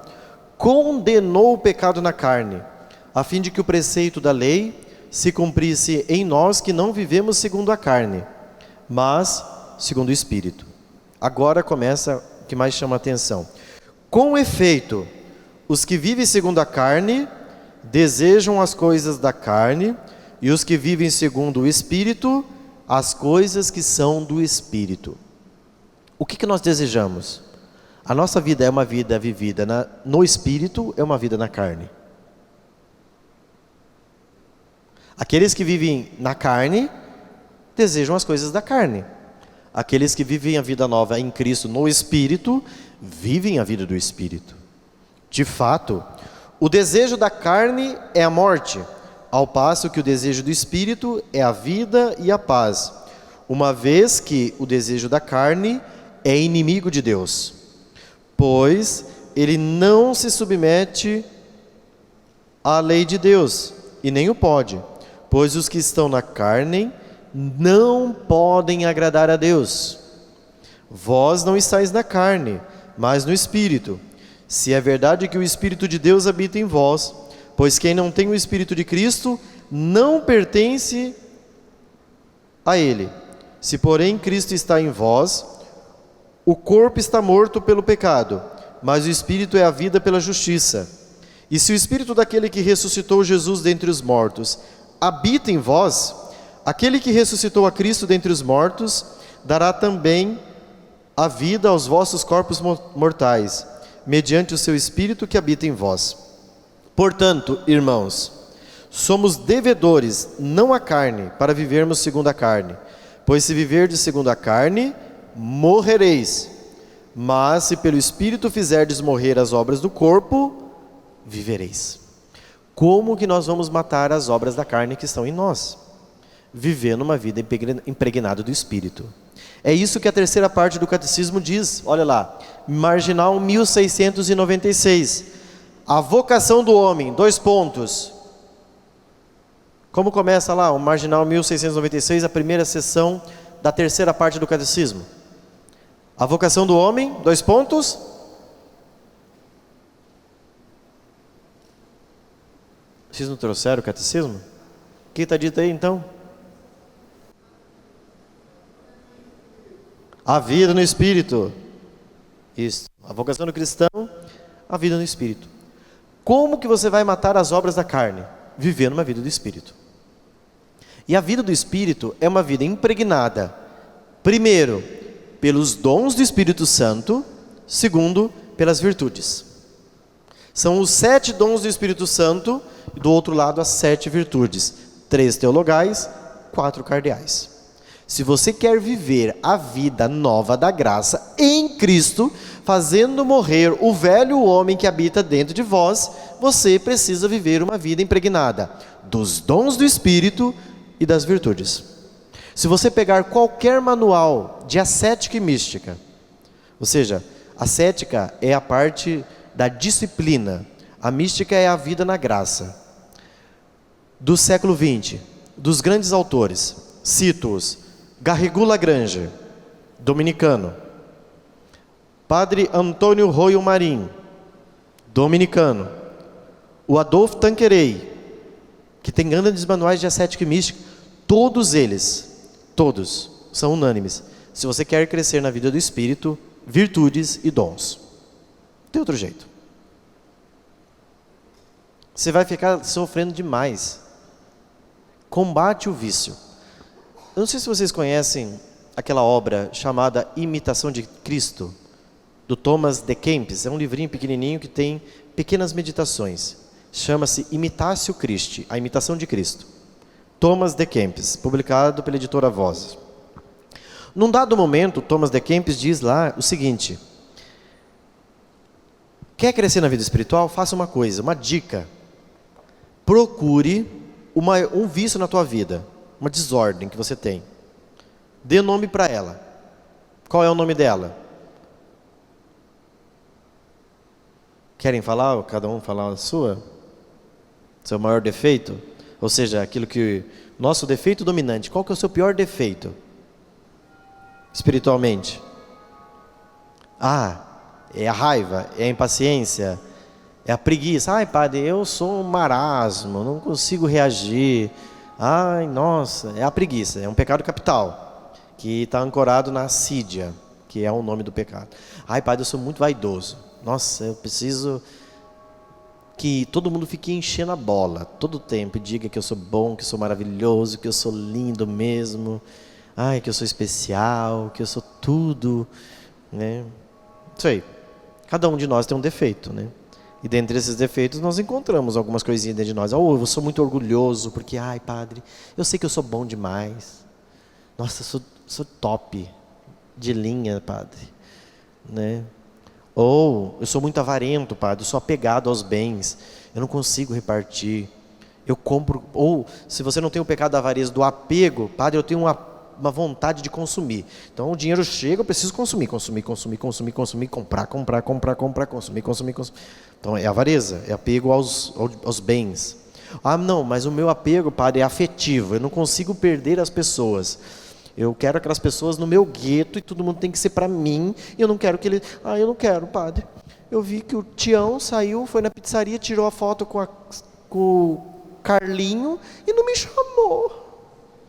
condenou o pecado na carne, a fim de que o preceito da lei se cumprisse em nós que não vivemos segundo a carne, mas segundo o Espírito. Agora começa o que mais chama a atenção. Com efeito, os que vivem segundo a carne desejam as coisas da carne, e os que vivem segundo o Espírito, as coisas que são do Espírito. O que nós desejamos? A nossa vida é uma vida vivida no Espírito, é uma vida na carne? Aqueles que vivem na carne desejam as coisas da carne. Aqueles que vivem a vida nova em Cristo no Espírito, vivem a vida do Espírito. De fato, o desejo da carne é a morte, ao passo que o desejo do Espírito é a vida e a paz, uma vez que o desejo da carne é inimigo de Deus, pois ele não se submete à lei de Deus, e nem o pode, pois os que estão na carne não podem agradar a Deus. Vós não estáis na carne, mas no Espírito, se é verdade que o Espírito de Deus habita em vós, pois quem não tem o Espírito de Cristo não pertence a Ele. Se porém Cristo está em vós, o corpo está morto pelo pecado, mas o Espírito é a vida pela justiça. E se o Espírito daquele que ressuscitou Jesus dentre os mortos habita em vós, aquele que ressuscitou a Cristo dentre os mortos dará também a vida aos vossos corpos mortais, mediante o seu Espírito que habita em vós. Portanto, irmãos, somos devedores, não à carne, para vivermos segundo a carne. Pois se viverdes segundo a carne, morrereis. Mas se pelo Espírito fizerdes morrer as obras do corpo, vivereis. Como que nós vamos matar as obras da carne que estão em nós? Vivendo uma vida impregnada do Espírito. É isso que a terceira parte do Catecismo diz. Olha lá, marginal 1696. A vocação do homem, 2 pontos. Como começa lá, o marginal 1696, a primeira seção da terceira parte do Catecismo? A vocação do homem, 2 pontos. Vocês não trouxeram o Catecismo? O que está dito aí então? A vida no Espírito. Isso. A vocação do cristão, a vida no Espírito. Como que você vai matar as obras da carne? Vivendo uma vida do Espírito. E a vida do Espírito é uma vida impregnada, primeiro, pelos dons do Espírito Santo, segundo, pelas virtudes. São os 7 dons do Espírito Santo, e do outro lado as 7 virtudes, 3 teologais, 4 cardeais. Se você quer viver a vida nova da graça em Cristo, fazendo morrer o velho homem que habita dentro de vós, você precisa viver uma vida impregnada dos dons do Espírito e das virtudes. Se você pegar qualquer manual de ascética e mística, ou seja, ascética é a parte da disciplina, a mística é a vida na graça, do século XX, dos grandes autores, cito-os: Garrigou Lagrange, dominicano; Padre Antônio Royo Marim, dominicano; o Adolphe Tanqueray, que tem grandes manuais de ascética e mística. Todos eles, todos, são unânimes. Se você quer crescer na vida do Espírito, virtudes e dons. Não tem outro jeito. Você vai ficar sofrendo demais. Combate o vício. Eu não sei se vocês conhecem aquela obra chamada Imitação de Cristo, do Thomas de Kempis. É um livrinho pequenininho que tem pequenas meditações. Chama-se Imitatio Christi, a imitação de Cristo. Thomas de Kempis, publicado pela editora Voz. Num dado momento, Thomas de Kempis diz lá o seguinte: quer crescer na vida espiritual? Faça uma coisa, uma dica. Procure um vício na tua vida, uma desordem que você tem. Dê nome para ela. Qual é o nome dela? Querem falar? Cada um falar a sua? Seu maior defeito? Ou seja, aquilo que... Nosso defeito dominante. Qual que é o seu pior defeito? Espiritualmente. É a raiva, é a impaciência, é a preguiça. Ai, padre, eu sou um marasmo, não consigo reagir. Ai, nossa, é a preguiça, é um pecado capital, que está ancorado na assídia, que é o nome do pecado. Ai, padre, eu sou muito vaidoso. Nossa, eu preciso que todo mundo fique enchendo a bola, todo o tempo, e diga que eu sou bom, que eu sou maravilhoso, que eu sou lindo mesmo. Ai, que eu sou especial, que eu sou tudo, né? Isso aí. Cada um de nós tem um defeito, né? E dentre esses defeitos nós encontramos algumas coisinhas dentro de nós. Oh, eu sou muito orgulhoso porque, ai padre, eu sei que eu sou bom demais. Nossa, sou top de linha, padre, né? Ou eu sou muito avarento, padre, eu sou apegado aos bens, eu não consigo repartir. Eu compro. Ou se você não tem o pecado da avareza, do apego, padre, eu tenho uma vontade de consumir. Então o dinheiro chega, eu preciso consumir, comprar, consumir. Então é avareza, é apego aos bens. Ah, não, mas o meu apego, padre, é afetivo, eu não consigo perder as pessoas. Eu quero aquelas pessoas no meu gueto e todo mundo tem que ser para mim, e eu não quero que ele... Ah, eu não quero, padre. Eu vi que o Tião saiu, foi na pizzaria, tirou a foto com o Carlinho e não me chamou.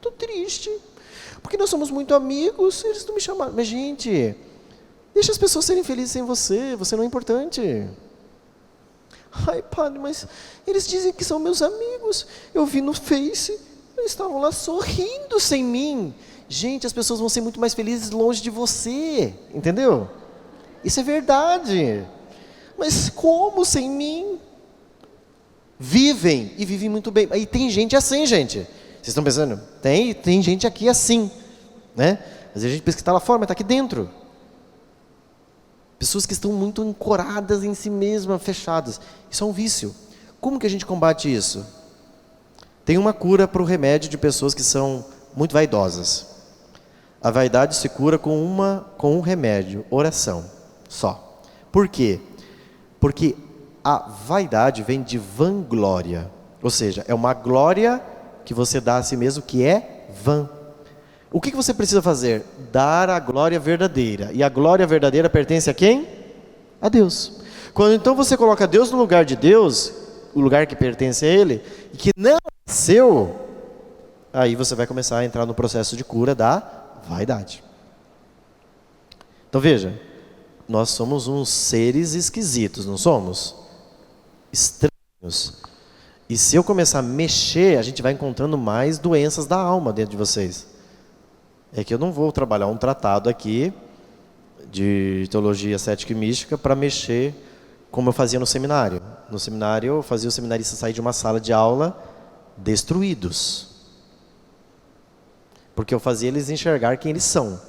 Tô triste. Porque nós somos muito amigos, eles não me chamaram. Mas, gente, deixa as pessoas serem felizes sem você, você não é importante. Ai, padre, mas eles dizem que são meus amigos. Eu vi no Face, eles estavam lá sorrindo sem mim. Gente, as pessoas vão ser muito mais felizes longe de você, entendeu? Isso é verdade. Mas como sem mim? Vivem, e vivem muito bem. Aí tem gente assim, gente. Vocês estão pensando? Tem gente aqui assim, né? Às vezes a gente pensa que está lá fora, mas está aqui dentro. Pessoas que estão muito ancoradas em si mesmas, fechadas. Isso é um vício. Como que a gente combate isso? Tem uma cura para o remédio de pessoas que são muito vaidosas. A vaidade se cura com um remédio, oração, só. Por quê? Porque a vaidade vem de vanglória. Ou seja, é uma glória que você dá a si mesmo que é vã. O que você precisa fazer? Dar a glória verdadeira. E a glória verdadeira pertence a quem? A Deus. Quando então você coloca Deus no lugar de Deus, o lugar que pertence a Ele, e que não é seu, aí você vai começar a entrar no processo de cura da vaidade. Então veja, nós somos uns seres esquisitos, não somos? Estranhos. E se eu começar a mexer, a gente vai encontrando mais doenças da alma dentro de vocês. É que eu não vou trabalhar um tratado aqui de teologia cética e mística para mexer como eu fazia no seminário. No seminário eu fazia o seminarista sair de uma sala de aula destruídos. Porque eu fazia eles enxergar quem eles são.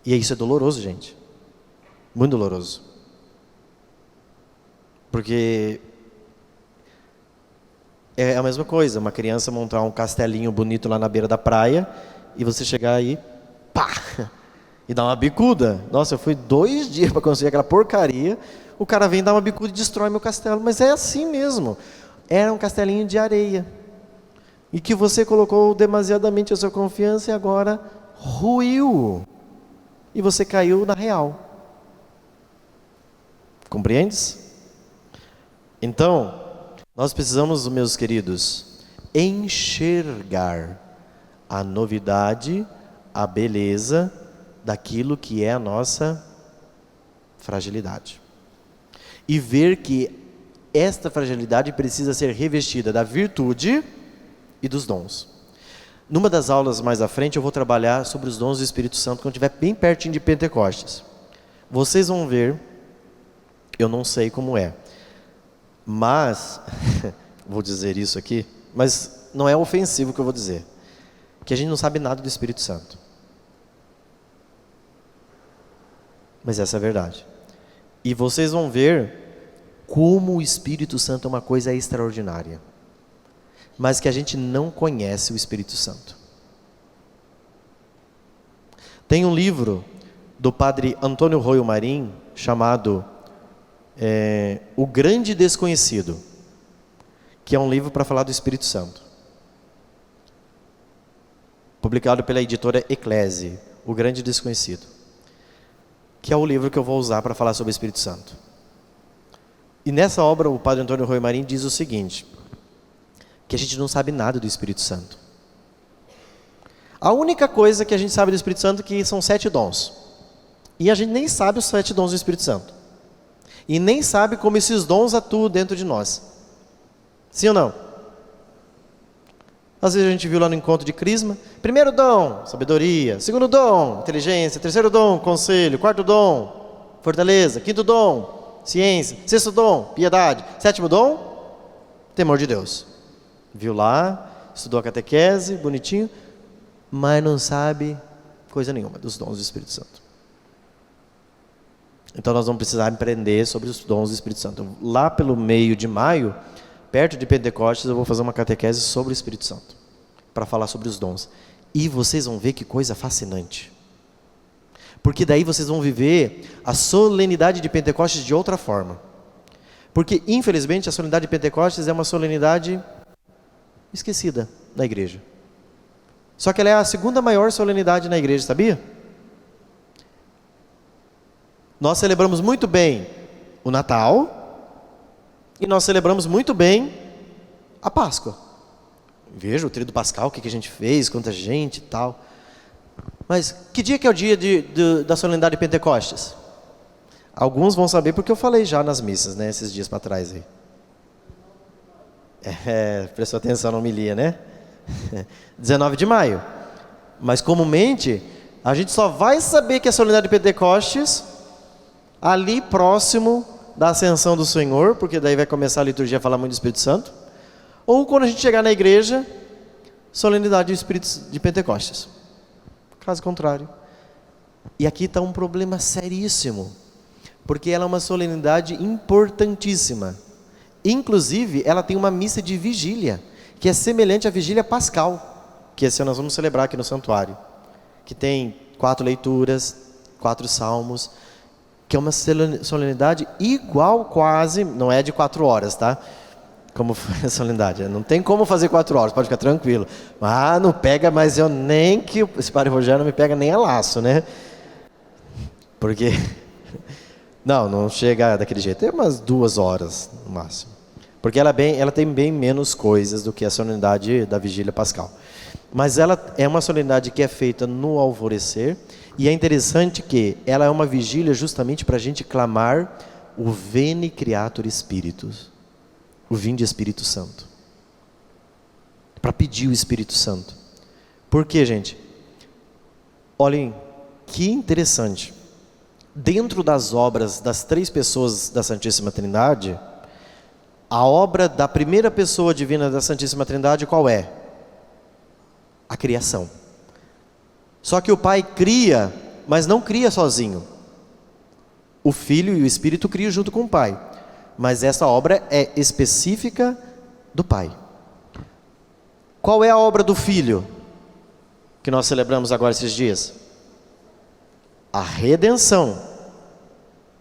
E isso é doloroso, gente. Muito doloroso. Porque é a mesma coisa, uma criança montar um castelinho bonito lá na beira da praia e você chegar aí, pá, e dar uma bicuda. Nossa, eu fui 2 dias para conseguir aquela porcaria, o cara vem dar uma bicuda e destrói meu castelo. Mas é assim mesmo. Era um castelinho de areia. E que você colocou demasiadamente a sua confiança e agora ruiu. E você caiu na real. Compreendes? Então, nós precisamos, meus queridos, enxergar a novidade, a beleza daquilo que é a nossa fragilidade. E ver que esta fragilidade precisa ser revestida da virtude e dos dons. Numa das aulas mais à frente eu vou trabalhar sobre os dons do Espírito Santo quando estiver bem pertinho de Pentecostes. Vocês vão ver, eu não sei como é, mas, vou dizer isso aqui, mas não é ofensivo o que eu vou dizer, que a gente não sabe nada do Espírito Santo. Mas essa é a verdade. E vocês vão ver como o Espírito Santo é uma coisa extraordinária, mas que a gente não conhece o Espírito Santo. Tem um livro do padre Antônio Roio Marim chamado O Grande Desconhecido, que é um livro para falar do Espírito Santo, publicado pela editora Eclese, O Grande Desconhecido, que é o livro que eu vou usar para falar sobre o Espírito Santo. E nessa obra o padre Antônio Roio Marim diz o seguinte, que a gente não sabe nada do Espírito Santo. A única coisa que a gente sabe do Espírito Santo é que são 7 dons. E a gente nem sabe os 7 dons do Espírito Santo. E nem sabe como esses dons atuam dentro de nós. Sim ou não? Às vezes a gente viu lá no encontro de Crisma, primeiro dom, sabedoria, segundo dom, inteligência, terceiro dom, conselho, quarto dom, fortaleza, quinto dom, ciência. Sexto dom, piedade. Sétimo dom, temor de Deus. Viu lá, estudou a catequese, bonitinho, mas não sabe coisa nenhuma dos dons do Espírito Santo. Então nós vamos precisar aprender sobre os dons do Espírito Santo. Lá pelo meio de maio, perto de Pentecostes, eu vou fazer uma catequese sobre o Espírito Santo, para falar sobre os dons. E vocês vão ver que coisa fascinante. Porque daí vocês vão viver a solenidade de Pentecostes de outra forma. Porque, infelizmente, a solenidade de Pentecostes é uma solenidade esquecida na igreja. Só que ela é a segunda maior solenidade na igreja, sabia? Nós celebramos muito bem o Natal e nós celebramos muito bem a Páscoa. Veja o tríduo pascal, o que a gente fez, quanta gente e tal. Mas que dia que é o dia da solenidade de Pentecostes? Alguns vão saber porque eu falei já nas missas, né, esses dias para trás aí. Prestou atenção na homilia, né? 19 de maio. Mas comumente, a gente só vai saber que é a solenidade de Pentecostes ali próximo da ascensão do Senhor, porque daí vai começar a liturgia a falar muito do Espírito Santo, ou quando a gente chegar na igreja, solenidade de Pentecostes. Caso contrário. E aqui está um problema seríssimo, porque ela é uma solenidade importantíssima. Inclusive, ela tem uma missa de vigília, que é semelhante à vigília pascal, que esse ano nós vamos celebrar aqui no santuário, que tem 4 leituras, 4 salmos, que é uma solenidade igual quase, não é de 4 horas, tá? Como foi a solenidade, não tem como fazer 4 horas, pode ficar tranquilo. Não pega, mas eu nem que esse padre Rogério não me pega nem a laço, né? Porque, não chega daquele jeito, é umas 2 horas no máximo. Porque ela tem bem menos coisas do que a solenidade da vigília pascal. Mas ela é uma solenidade que é feita no alvorecer, e é interessante que ela é uma vigília justamente para a gente clamar o Veni Creator Spiritus, o Vinde Espírito Santo, para pedir o Espírito Santo. Por quê, gente? Olhem, que interessante. Dentro das obras das 3 pessoas da Santíssima Trindade, a obra da primeira pessoa divina da Santíssima Trindade qual é? A criação. Só que o Pai cria, mas não cria sozinho. O Filho e o Espírito criam junto com o Pai. Mas essa obra é específica do Pai. Qual é a obra do Filho que nós celebramos agora esses dias? A redenção,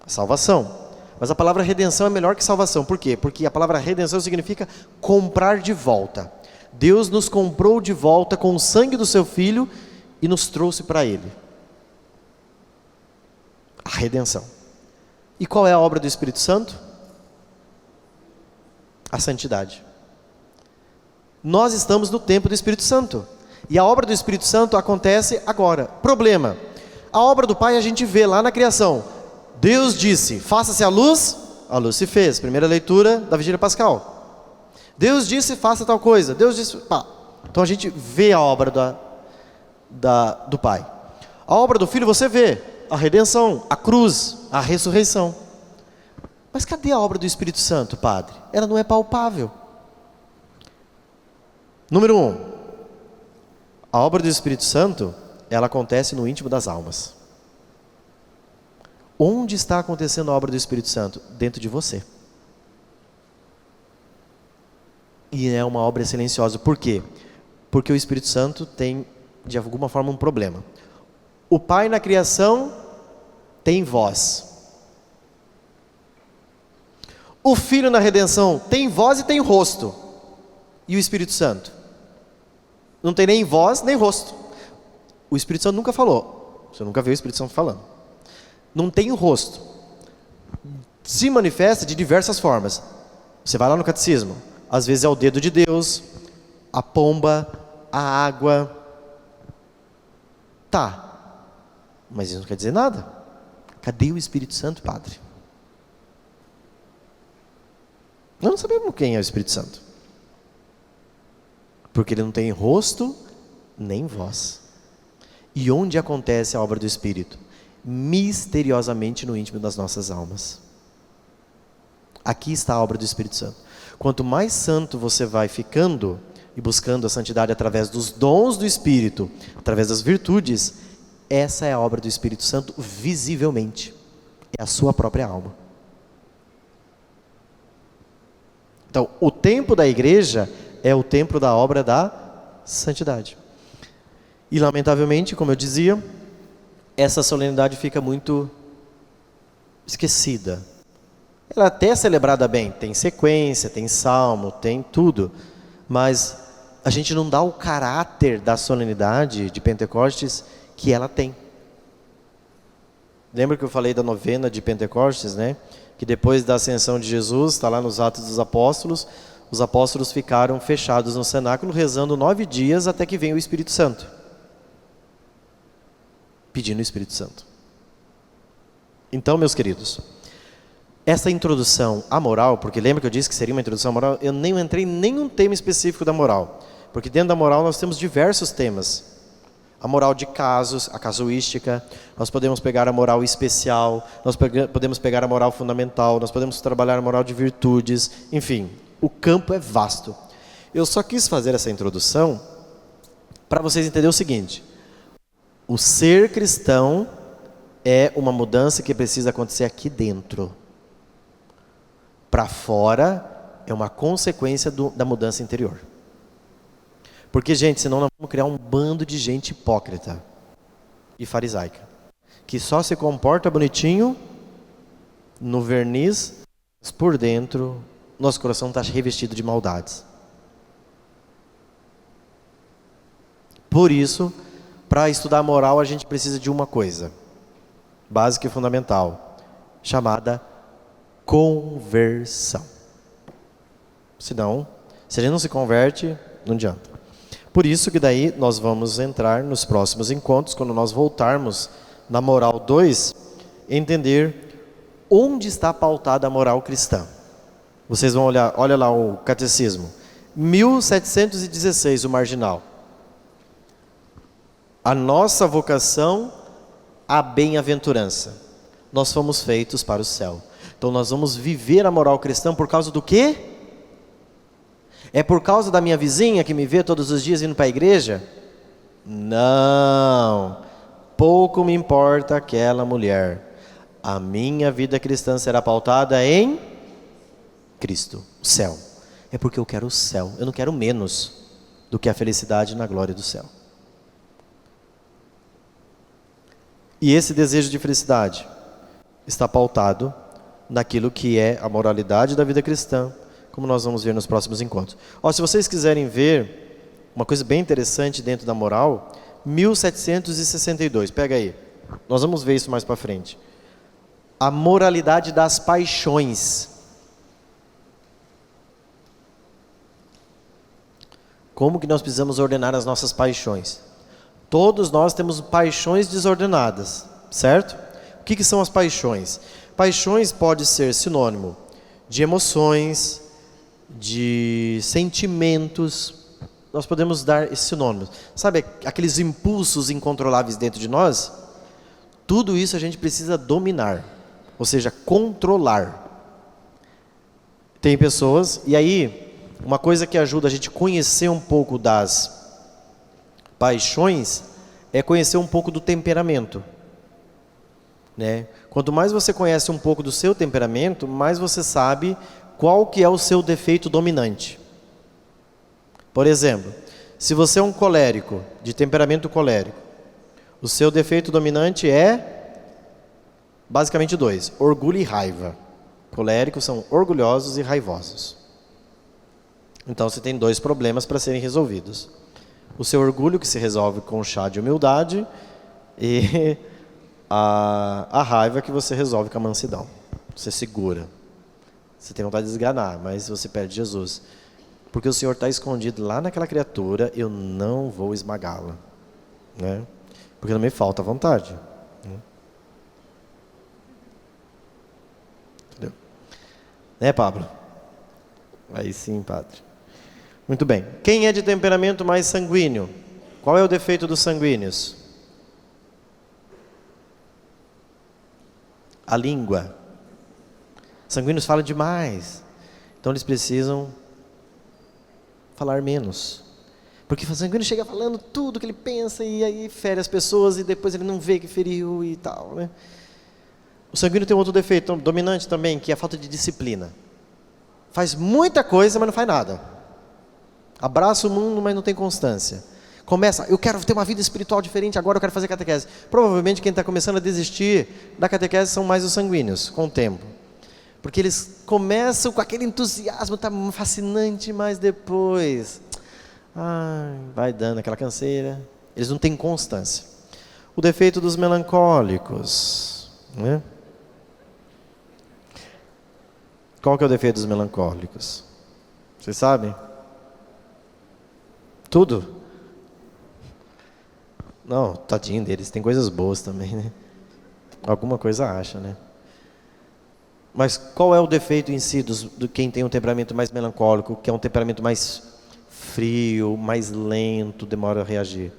a salvação. Mas a palavra redenção é melhor que salvação. Por quê? Porque a palavra redenção significa comprar de volta. Deus nos comprou de volta com o sangue do seu Filho e nos trouxe para Ele. A redenção. E qual é a obra do Espírito Santo? A santidade. Nós estamos no tempo do Espírito Santo. E a obra do Espírito Santo acontece agora. Problema. A obra do Pai a gente vê lá na criação. Deus disse, faça-se a luz se fez. Primeira leitura da vigília pascal. Deus disse, faça tal coisa. Deus disse, pá. Então a gente vê a obra do Pai. A obra do Filho você vê. A redenção, a cruz, a ressurreição. Mas cadê a obra do Espírito Santo, Padre? Ela não é palpável. Número 1. A obra do Espírito Santo, ela acontece no íntimo das almas. Onde está acontecendo a obra do Espírito Santo? Dentro de você. E é uma obra silenciosa. Por quê? Porque o Espírito Santo tem, de alguma forma, um problema. O Pai na criação tem voz. O Filho na redenção tem voz e tem rosto. E o Espírito Santo? Não tem nem voz nem rosto. O Espírito Santo nunca falou. Você nunca viu o Espírito Santo falando. Não tem o rosto. Se manifesta de diversas formas. Você vai lá no catecismo. Às vezes é o dedo de Deus, a pomba, a água. Tá. Mas isso não quer dizer nada. Cadê o Espírito Santo, Padre? Nós não sabemos quem é o Espírito Santo. Porque ele não tem rosto nem voz. E onde acontece a obra do Espírito? Misteriosamente no íntimo das nossas almas. Aqui está a obra do Espírito Santo. Quanto mais santo você vai ficando e buscando a santidade através dos dons do Espírito, através das virtudes, essa é a obra do Espírito Santo visivelmente. É a sua própria alma. Então, o tempo da igreja é o tempo da obra da santidade. E, lamentavelmente, como eu dizia, essa solenidade fica muito esquecida. Ela até é celebrada bem, tem sequência, tem salmo, tem tudo, mas a gente não dá o caráter da solenidade de Pentecostes que ela tem. Lembra que eu falei da novena de Pentecostes, né? Que depois da ascensão de Jesus, está lá nos Atos dos Apóstolos, os apóstolos ficaram fechados no cenáculo, rezando 9 dias até que venha o Espírito Santo. Pedindo o Espírito Santo. Então, meus queridos, essa introdução à moral, porque lembra que eu disse que seria uma introdução à moral, eu nem entrei em nenhum tema específico da moral, porque dentro da moral nós temos diversos temas. A moral de casos, a casuística, nós podemos pegar a moral especial, nós podemos pegar a moral fundamental, nós podemos trabalhar a moral de virtudes, enfim, o campo é vasto. Eu só quis fazer essa introdução para vocês entenderem o seguinte: o ser cristão é uma mudança que precisa acontecer aqui dentro. Para fora é uma consequência da mudança interior. Porque, gente, senão nós vamos criar um bando de gente hipócrita e farisaica, que só se comporta bonitinho no verniz, mas por dentro nosso coração está revestido de maldades. Por isso, para estudar a moral, a gente precisa de uma coisa básica e fundamental, chamada conversão. Senão, se a gente não se converte, não adianta. Por isso que daí nós vamos entrar nos próximos encontros, quando nós voltarmos na moral 2, entender onde está pautada a moral cristã. Vocês vão olhar, olha lá o catecismo, 1716, o marginal. A nossa vocação à bem-aventurança. Nós fomos feitos para o céu. Então nós vamos viver a moral cristã por causa do quê? É por causa da minha vizinha que me vê todos os dias indo para a igreja? Não. Pouco me importa aquela mulher. A minha vida cristã será pautada em Cristo, o céu. É porque eu quero o céu. Eu não quero menos do que a felicidade na glória do céu. E esse desejo de felicidade está pautado naquilo que é a moralidade da vida cristã, como nós vamos ver nos próximos encontros. Se vocês quiserem ver uma coisa bem interessante dentro da moral, 1762, pega aí. Nós vamos ver isso mais para frente. A moralidade das paixões. Como que nós precisamos ordenar as nossas paixões? Todos nós temos paixões desordenadas, certo? O que são as paixões? Paixões pode ser sinônimo de emoções, de sentimentos. Nós podemos dar esse sinônimo. Sabe aqueles impulsos incontroláveis dentro de nós? Tudo isso a gente precisa dominar, ou seja, controlar. Tem pessoas, e aí, uma coisa que ajuda a gente a conhecer um pouco das paixões é conhecer um pouco do temperamento, né? Quanto mais você conhece um pouco do seu temperamento, mais você sabe qual que é o seu defeito dominante. Por exemplo, se você é um colérico, de temperamento colérico, o seu defeito dominante é basicamente 2, orgulho e raiva. Coléricos são orgulhosos e raivosos. Então você tem 2 problemas para serem resolvidos. O seu orgulho, que se resolve com chá de humildade, e a raiva, que você resolve com a mansidão. Você segura. Você tem vontade de desganar, mas você pede Jesus. Porque o Senhor está escondido lá naquela criatura, eu não vou esmagá-la, né? Porque não me falta vontade, né? Entendeu? Né, Pablo? Aí sim, padre. Muito bem. Quem é de temperamento mais sanguíneo? Qual é o defeito dos sanguíneos? A língua. Sanguíneos falam demais. Então eles precisam falar menos. Porque o sanguíneo chega falando tudo que ele pensa e aí fere as pessoas e depois ele não vê que feriu e tal, né? O sanguíneo tem outro defeito dominante também, que é a falta de disciplina. Faz muita coisa, mas não faz nada. Abraça o mundo, mas não tem constância. Começa, eu quero ter uma vida espiritual diferente, agora eu quero fazer catequese. Provavelmente quem está começando a desistir da catequese são mais os sanguíneos, com o tempo. Porque eles começam com aquele entusiasmo, está fascinante, mas depois vai dando aquela canseira. Eles não têm constância. O defeito dos melancólicos, né? Qual que é o defeito dos melancólicos? Vocês sabem? Tudo? Não, tadinho deles, tem coisas boas também, né? Alguma coisa acha, né? Mas qual é o defeito em si do quem tem um temperamento mais melancólico, que é um temperamento mais frio, mais lento, demora a reagir?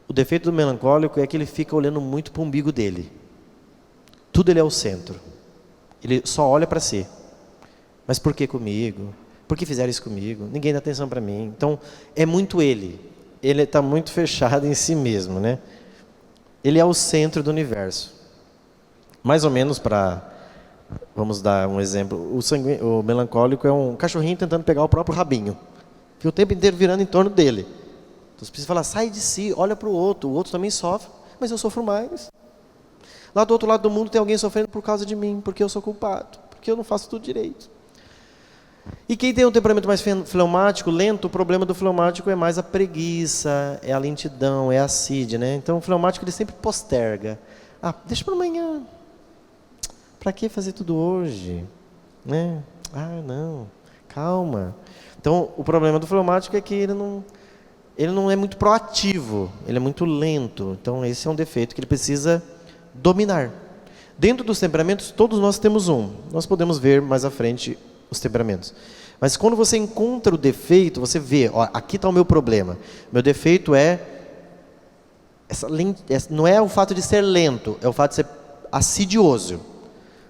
O defeito do melancólico é que ele fica olhando muito para o umbigo dele. Tudo ele é o centro. Ele só olha para si. Mas por que comigo? Por que fizeram isso comigo? Ninguém dá atenção para mim. Então, é muito ele. Ele está muito fechado em si mesmo, né? Ele é o centro do universo. Mais ou menos vamos dar um exemplo. O melancólico é um cachorrinho tentando pegar o próprio rabinho. Fica o tempo inteiro virando em torno dele. Então você precisa falar, sai de si, olha para o outro também sofre, mas eu sofro mais. Lá do outro lado do mundo tem alguém sofrendo por causa de mim, porque eu sou culpado, porque eu não faço tudo direito. E quem tem um temperamento mais fleumático, lento, o problema do fleumático é mais a preguiça, é a lentidão, é a sede, né? Então o fleumático ele sempre posterga. Deixa para amanhã. Para que fazer tudo hoje? Né? Não, calma. Então o problema do fleumático é que ele não é muito proativo, ele é muito lento. Então esse é um defeito que ele precisa dominar. Dentro dos temperamentos, todos nós temos um. Nós podemos ver mais à frente os temperamentos. Mas quando você encontra o defeito, você vê, aqui está o meu problema. Meu defeito não é o fato de ser lento, é o fato de ser assidioso.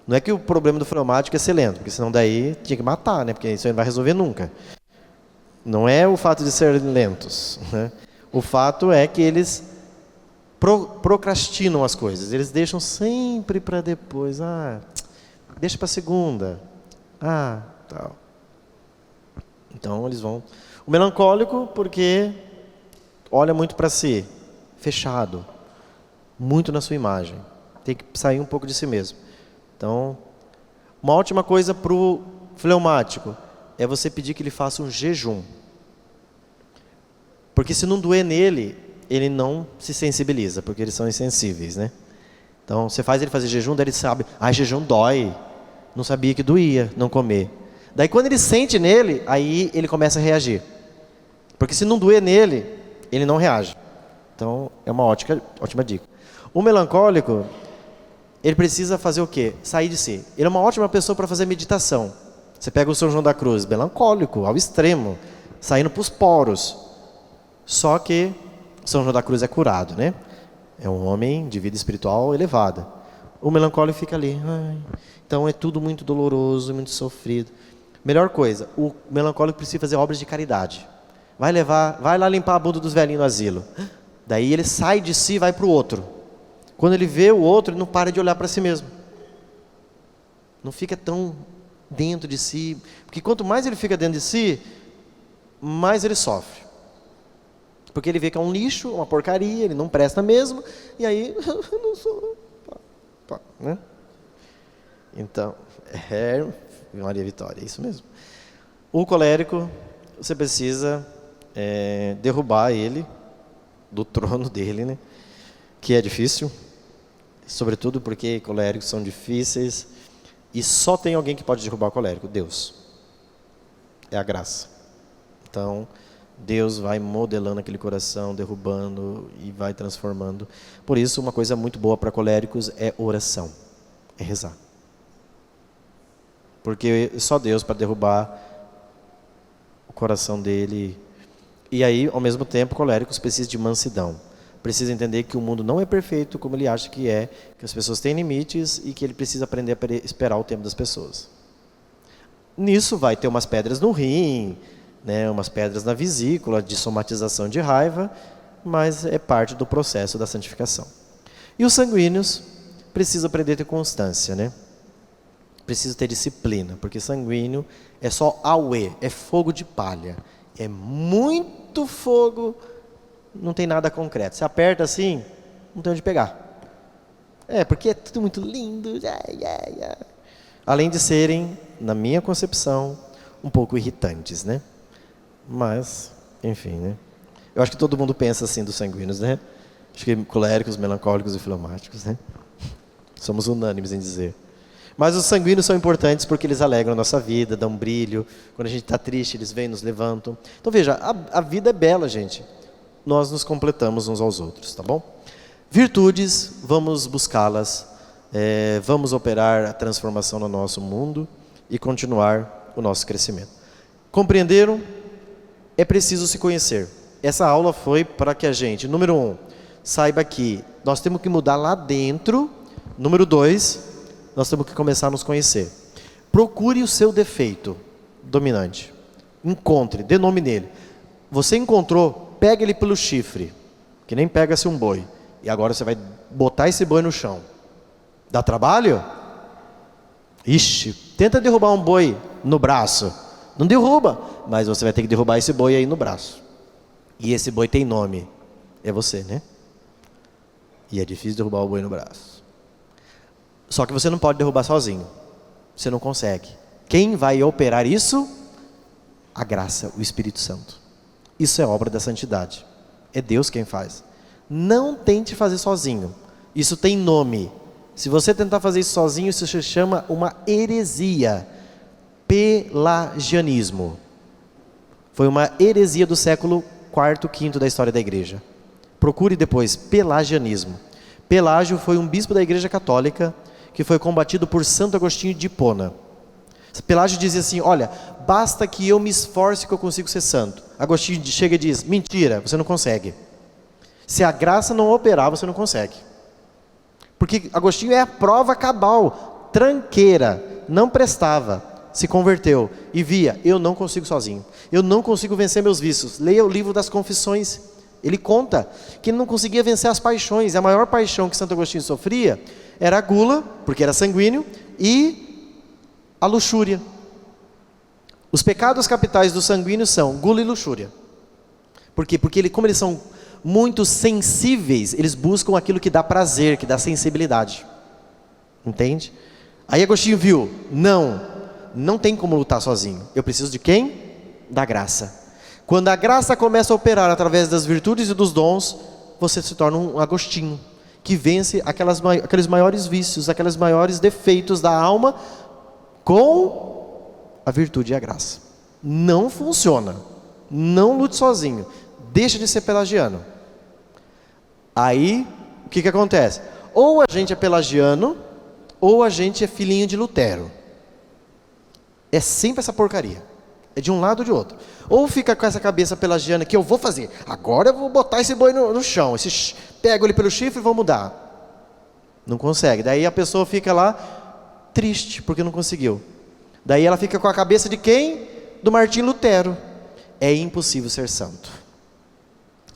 Não é que o problema do fleumático é ser lento, porque senão daí tinha que matar, né? Porque isso aí não vai resolver nunca. Não é o fato de ser lentos, né? O fato é que eles procrastinam as coisas. Eles deixam sempre para depois. Deixa para segunda. Tal. Então eles vão. O melancólico, porque olha muito para si, fechado, muito na sua imagem. Tem que sair um pouco de si mesmo. Então, uma ótima coisa para o fleumático é você pedir que ele faça um jejum. Porque se não doer nele, ele não se sensibiliza, porque eles são insensíveis, né? Então, você faz ele fazer jejum, daí ele sabe, jejum dói. Não sabia que doía não comer. Daí quando ele sente nele, aí ele começa a reagir. Porque se não doer nele, ele não reage. Então, é uma ótima dica. O melancólico, ele precisa fazer o quê? Sair de si. Ele é uma ótima pessoa para fazer meditação. Você pega o São João da Cruz, melancólico, ao extremo, saindo para os poros. Só que São João da Cruz é curado, né? É um homem de vida espiritual elevada. O melancólico fica ali. Então é tudo muito doloroso, muito sofrido. Melhor coisa, o melancólico precisa fazer obras de caridade. Vai lá limpar a bunda dos velhinhos no asilo. Daí ele sai de si e vai para o outro. Quando ele vê o outro, ele não para de olhar para si mesmo. Não fica tão dentro de si. Porque quanto mais ele fica dentro de si, mais ele sofre. Porque ele vê que é um lixo, uma porcaria, ele não presta mesmo. E aí, eu não sou... né? Então, Maria Vitória, é isso mesmo. O colérico, você precisa derrubar ele do trono dele, né? Que é difícil, sobretudo porque coléricos são difíceis e só tem alguém que pode derrubar o colérico, Deus. É a graça. Então, Deus vai modelando aquele coração, derrubando e vai transformando. Por isso, uma coisa muito boa para coléricos é oração, é rezar. Porque só Deus para derrubar o coração dele. E aí, ao mesmo tempo, coléricos precisam de mansidão. precisa entender que o mundo não é perfeito como ele acha que é, que as pessoas têm limites e que ele precisa aprender a esperar o tempo das pessoas. Nisso vai ter umas pedras no rim, né, umas pedras na vesícula, de somatização de raiva, mas é parte do processo da santificação. E os sanguíneos precisam aprender a ter constância, né? Precisam ter disciplina, porque sanguíneo é só auê, é fogo de palha. É muito fogo, não tem nada concreto. Você aperta assim, não tem onde pegar. Porque é tudo muito lindo. Além de serem, na minha concepção, um pouco irritantes, né? Mas, enfim, né? Eu acho que todo mundo pensa assim dos sanguíneos, né? Acho que coléricos, melancólicos e fleumáticos, né? Somos unânimes em dizer. Mas os sanguíneos são importantes porque eles alegram a nossa vida, dão um brilho. Quando a gente está triste, eles vêm, nos levantam. Então veja, a vida é bela, gente. Nós nos completamos uns aos outros, tá bom? Virtudes, vamos buscá-las. Vamos operar a transformação no nosso mundo e continuar o nosso crescimento. Compreenderam? É preciso se conhecer. Essa aula foi para que a gente, número 1, saiba que nós temos que mudar lá dentro. Número 2, nós temos que começar a nos conhecer. Procure o seu defeito dominante. Encontre, dê nome nele. Você encontrou, pega ele pelo chifre, que nem pega-se um boi. E agora você vai botar esse boi no chão. Dá trabalho? Ixi, tenta derrubar um boi no braço. Não derruba, mas você vai ter que derrubar esse boi aí no braço. E esse boi tem nome. É você, né? E é difícil derrubar o boi no braço. Só que você não pode derrubar sozinho. Você não consegue. Quem vai operar isso? A graça, o Espírito Santo. Isso é obra da santidade. É Deus quem faz. Não tente fazer sozinho. Isso tem nome. Se você tentar fazer isso sozinho, isso se chama uma heresia. Pelagianismo. Foi uma heresia do século IV, V da história da igreja. Procure depois, pelagianismo. Pelágio foi um bispo da igreja católica que foi combatido por Santo Agostinho de Hipona. Pelágio dizia assim, olha, basta que eu me esforce que eu consigo ser santo. Agostinho chega e diz, mentira, você não consegue. Se a graça não operar, você não consegue. Porque Agostinho é a prova cabal, tranqueira, não prestava, se converteu e via, eu não consigo sozinho, eu não consigo vencer meus vícios. Leia o livro das Confissões, ele conta que ele não conseguia vencer as paixões, e a maior paixão que Santo Agostinho sofria era a gula, porque era sanguíneo, e a luxúria. Os pecados capitais do sanguíneo são gula e luxúria. Por quê? Porque como eles são muito sensíveis, eles buscam aquilo que dá prazer, que dá sensibilidade. Entende? Aí Agostinho viu, não tem como lutar sozinho. Eu preciso de quem? Da graça. Quando a graça começa a operar através das virtudes e dos dons, você se torna um Agostinho, que vence aqueles maiores vícios, aqueles maiores defeitos da alma, com a virtude e a graça. Não funciona. Não lute sozinho. Deixa de ser pelagiano. Aí, o que acontece? Ou a gente é pelagiano, ou a gente é filhinho de Lutero. É sempre essa porcaria. É de um lado ou de outro. Ou fica com essa cabeça pelagiana que eu vou fazer. Agora eu vou botar esse boi no chão. Pego ele pelo chifre e vou mudar. Não consegue. Daí a pessoa fica lá triste porque não conseguiu. Daí ela fica com a cabeça de quem? Do Martim Lutero. É impossível ser santo.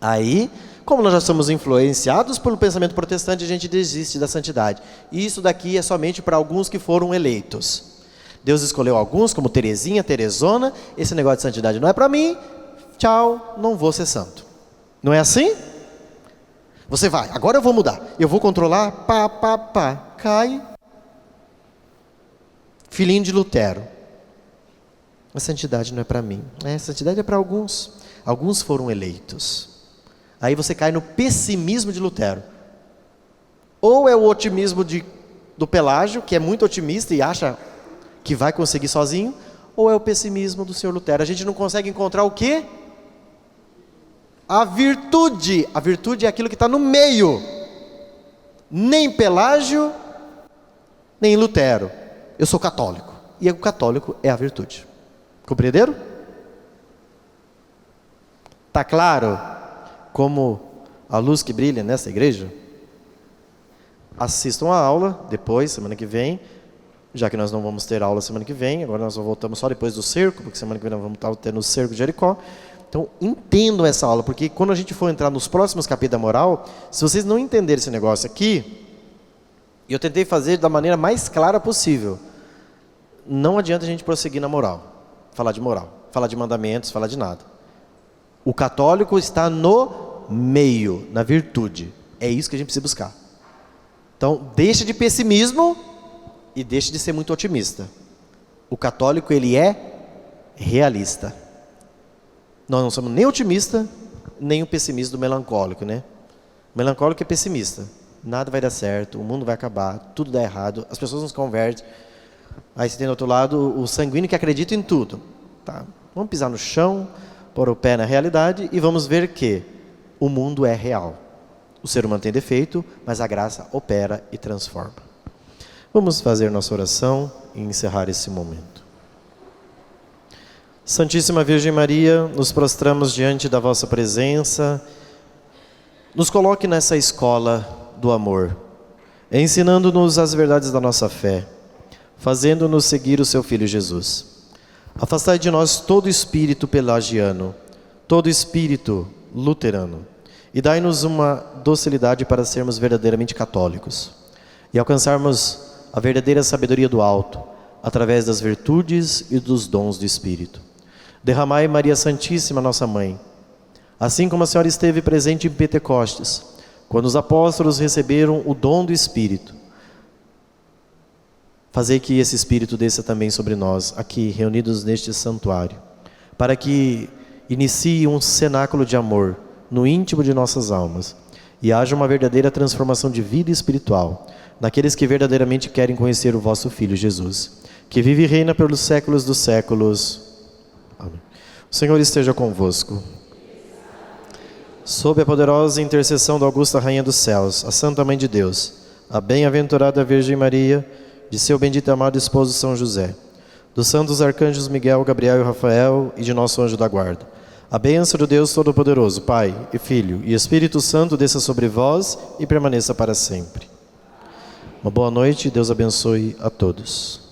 Aí, como nós já somos influenciados pelo pensamento protestante, a gente desiste da santidade. E isso daqui é somente para alguns que foram eleitos. Deus escolheu alguns, como Terezinha, Teresona. Esse negócio de santidade não é para mim. Tchau, não vou ser santo. Não é assim? Você vai, agora eu vou mudar. Eu vou controlar, pá. Cai. Filhinho de Lutero. A santidade não é para mim. A santidade é para alguns. Alguns foram eleitos. Aí você cai no pessimismo de Lutero. Ou é o otimismo do Pelágio, que é muito otimista e acha que vai conseguir sozinho, ou é o pessimismo do senhor Lutero. A gente não consegue encontrar o quê? A virtude. A virtude é aquilo que está no meio. Nem Pelágio, nem Lutero. Eu sou católico. E o católico é a virtude. Compreenderam? Está claro como a luz que brilha nessa igreja? Assistam a aula depois, semana que vem, já que nós não vamos ter aula semana que vem, agora nós voltamos só depois do cerco, porque semana que vem nós vamos estar tendo o cerco de Jericó. Então, entendam essa aula, porque quando a gente for entrar nos próximos capítulos da moral, se vocês não entenderem esse negócio aqui, e eu tentei fazer da maneira mais clara possível, não adianta a gente prosseguir na moral, falar de mandamentos, falar de nada. O católico está no meio, na virtude. É isso que a gente precisa buscar. Então, deixa de pessimismo e deixa de ser muito otimista. O católico, ele é realista. Nós não somos nem otimista, nem o pessimista do melancólico, né? O melancólico é pessimista. Nada vai dar certo, o mundo vai acabar, tudo dá errado, as pessoas não se convertem. Aí você tem do outro lado o sanguíneo que acredita em tudo. Tá? Vamos pisar no chão, pôr o pé na realidade e vamos ver que o mundo é real. O ser humano tem defeito, mas a graça opera e transforma. Vamos fazer nossa oração e encerrar esse momento. Santíssima Virgem Maria, nos prostramos diante da vossa presença. Nos coloque nessa escola do amor, ensinando-nos as verdades da nossa fé, fazendo-nos seguir o seu Filho Jesus. Afastai de nós todo espírito pelagiano, todo espírito luterano, e dai-nos uma docilidade para sermos verdadeiramente católicos e alcançarmos a verdadeira sabedoria do alto, através das virtudes e dos dons do Espírito. Derramai, Maria Santíssima, nossa Mãe, assim como a Senhora esteve presente em Pentecostes, quando os apóstolos receberam o dom do Espírito, fazei que esse Espírito desça também sobre nós, aqui reunidos neste santuário, para que inicie um cenáculo de amor no íntimo de nossas almas e haja uma verdadeira transformação de vida espiritual naqueles que verdadeiramente querem conhecer o vosso Filho Jesus, que vive e reina pelos séculos dos séculos. Amém. O Senhor esteja convosco. Sob a poderosa intercessão da augusta Rainha dos Céus, a Santa Mãe de Deus, a bem-aventurada Virgem Maria, de seu bendito e amado esposo São José, dos santos arcanjos Miguel, Gabriel e Rafael e de nosso anjo da guarda, a bênção do Deus Todo-Poderoso, Pai e Filho e Espírito Santo desça sobre vós e permaneça para sempre. Uma boa noite e Deus abençoe a todos.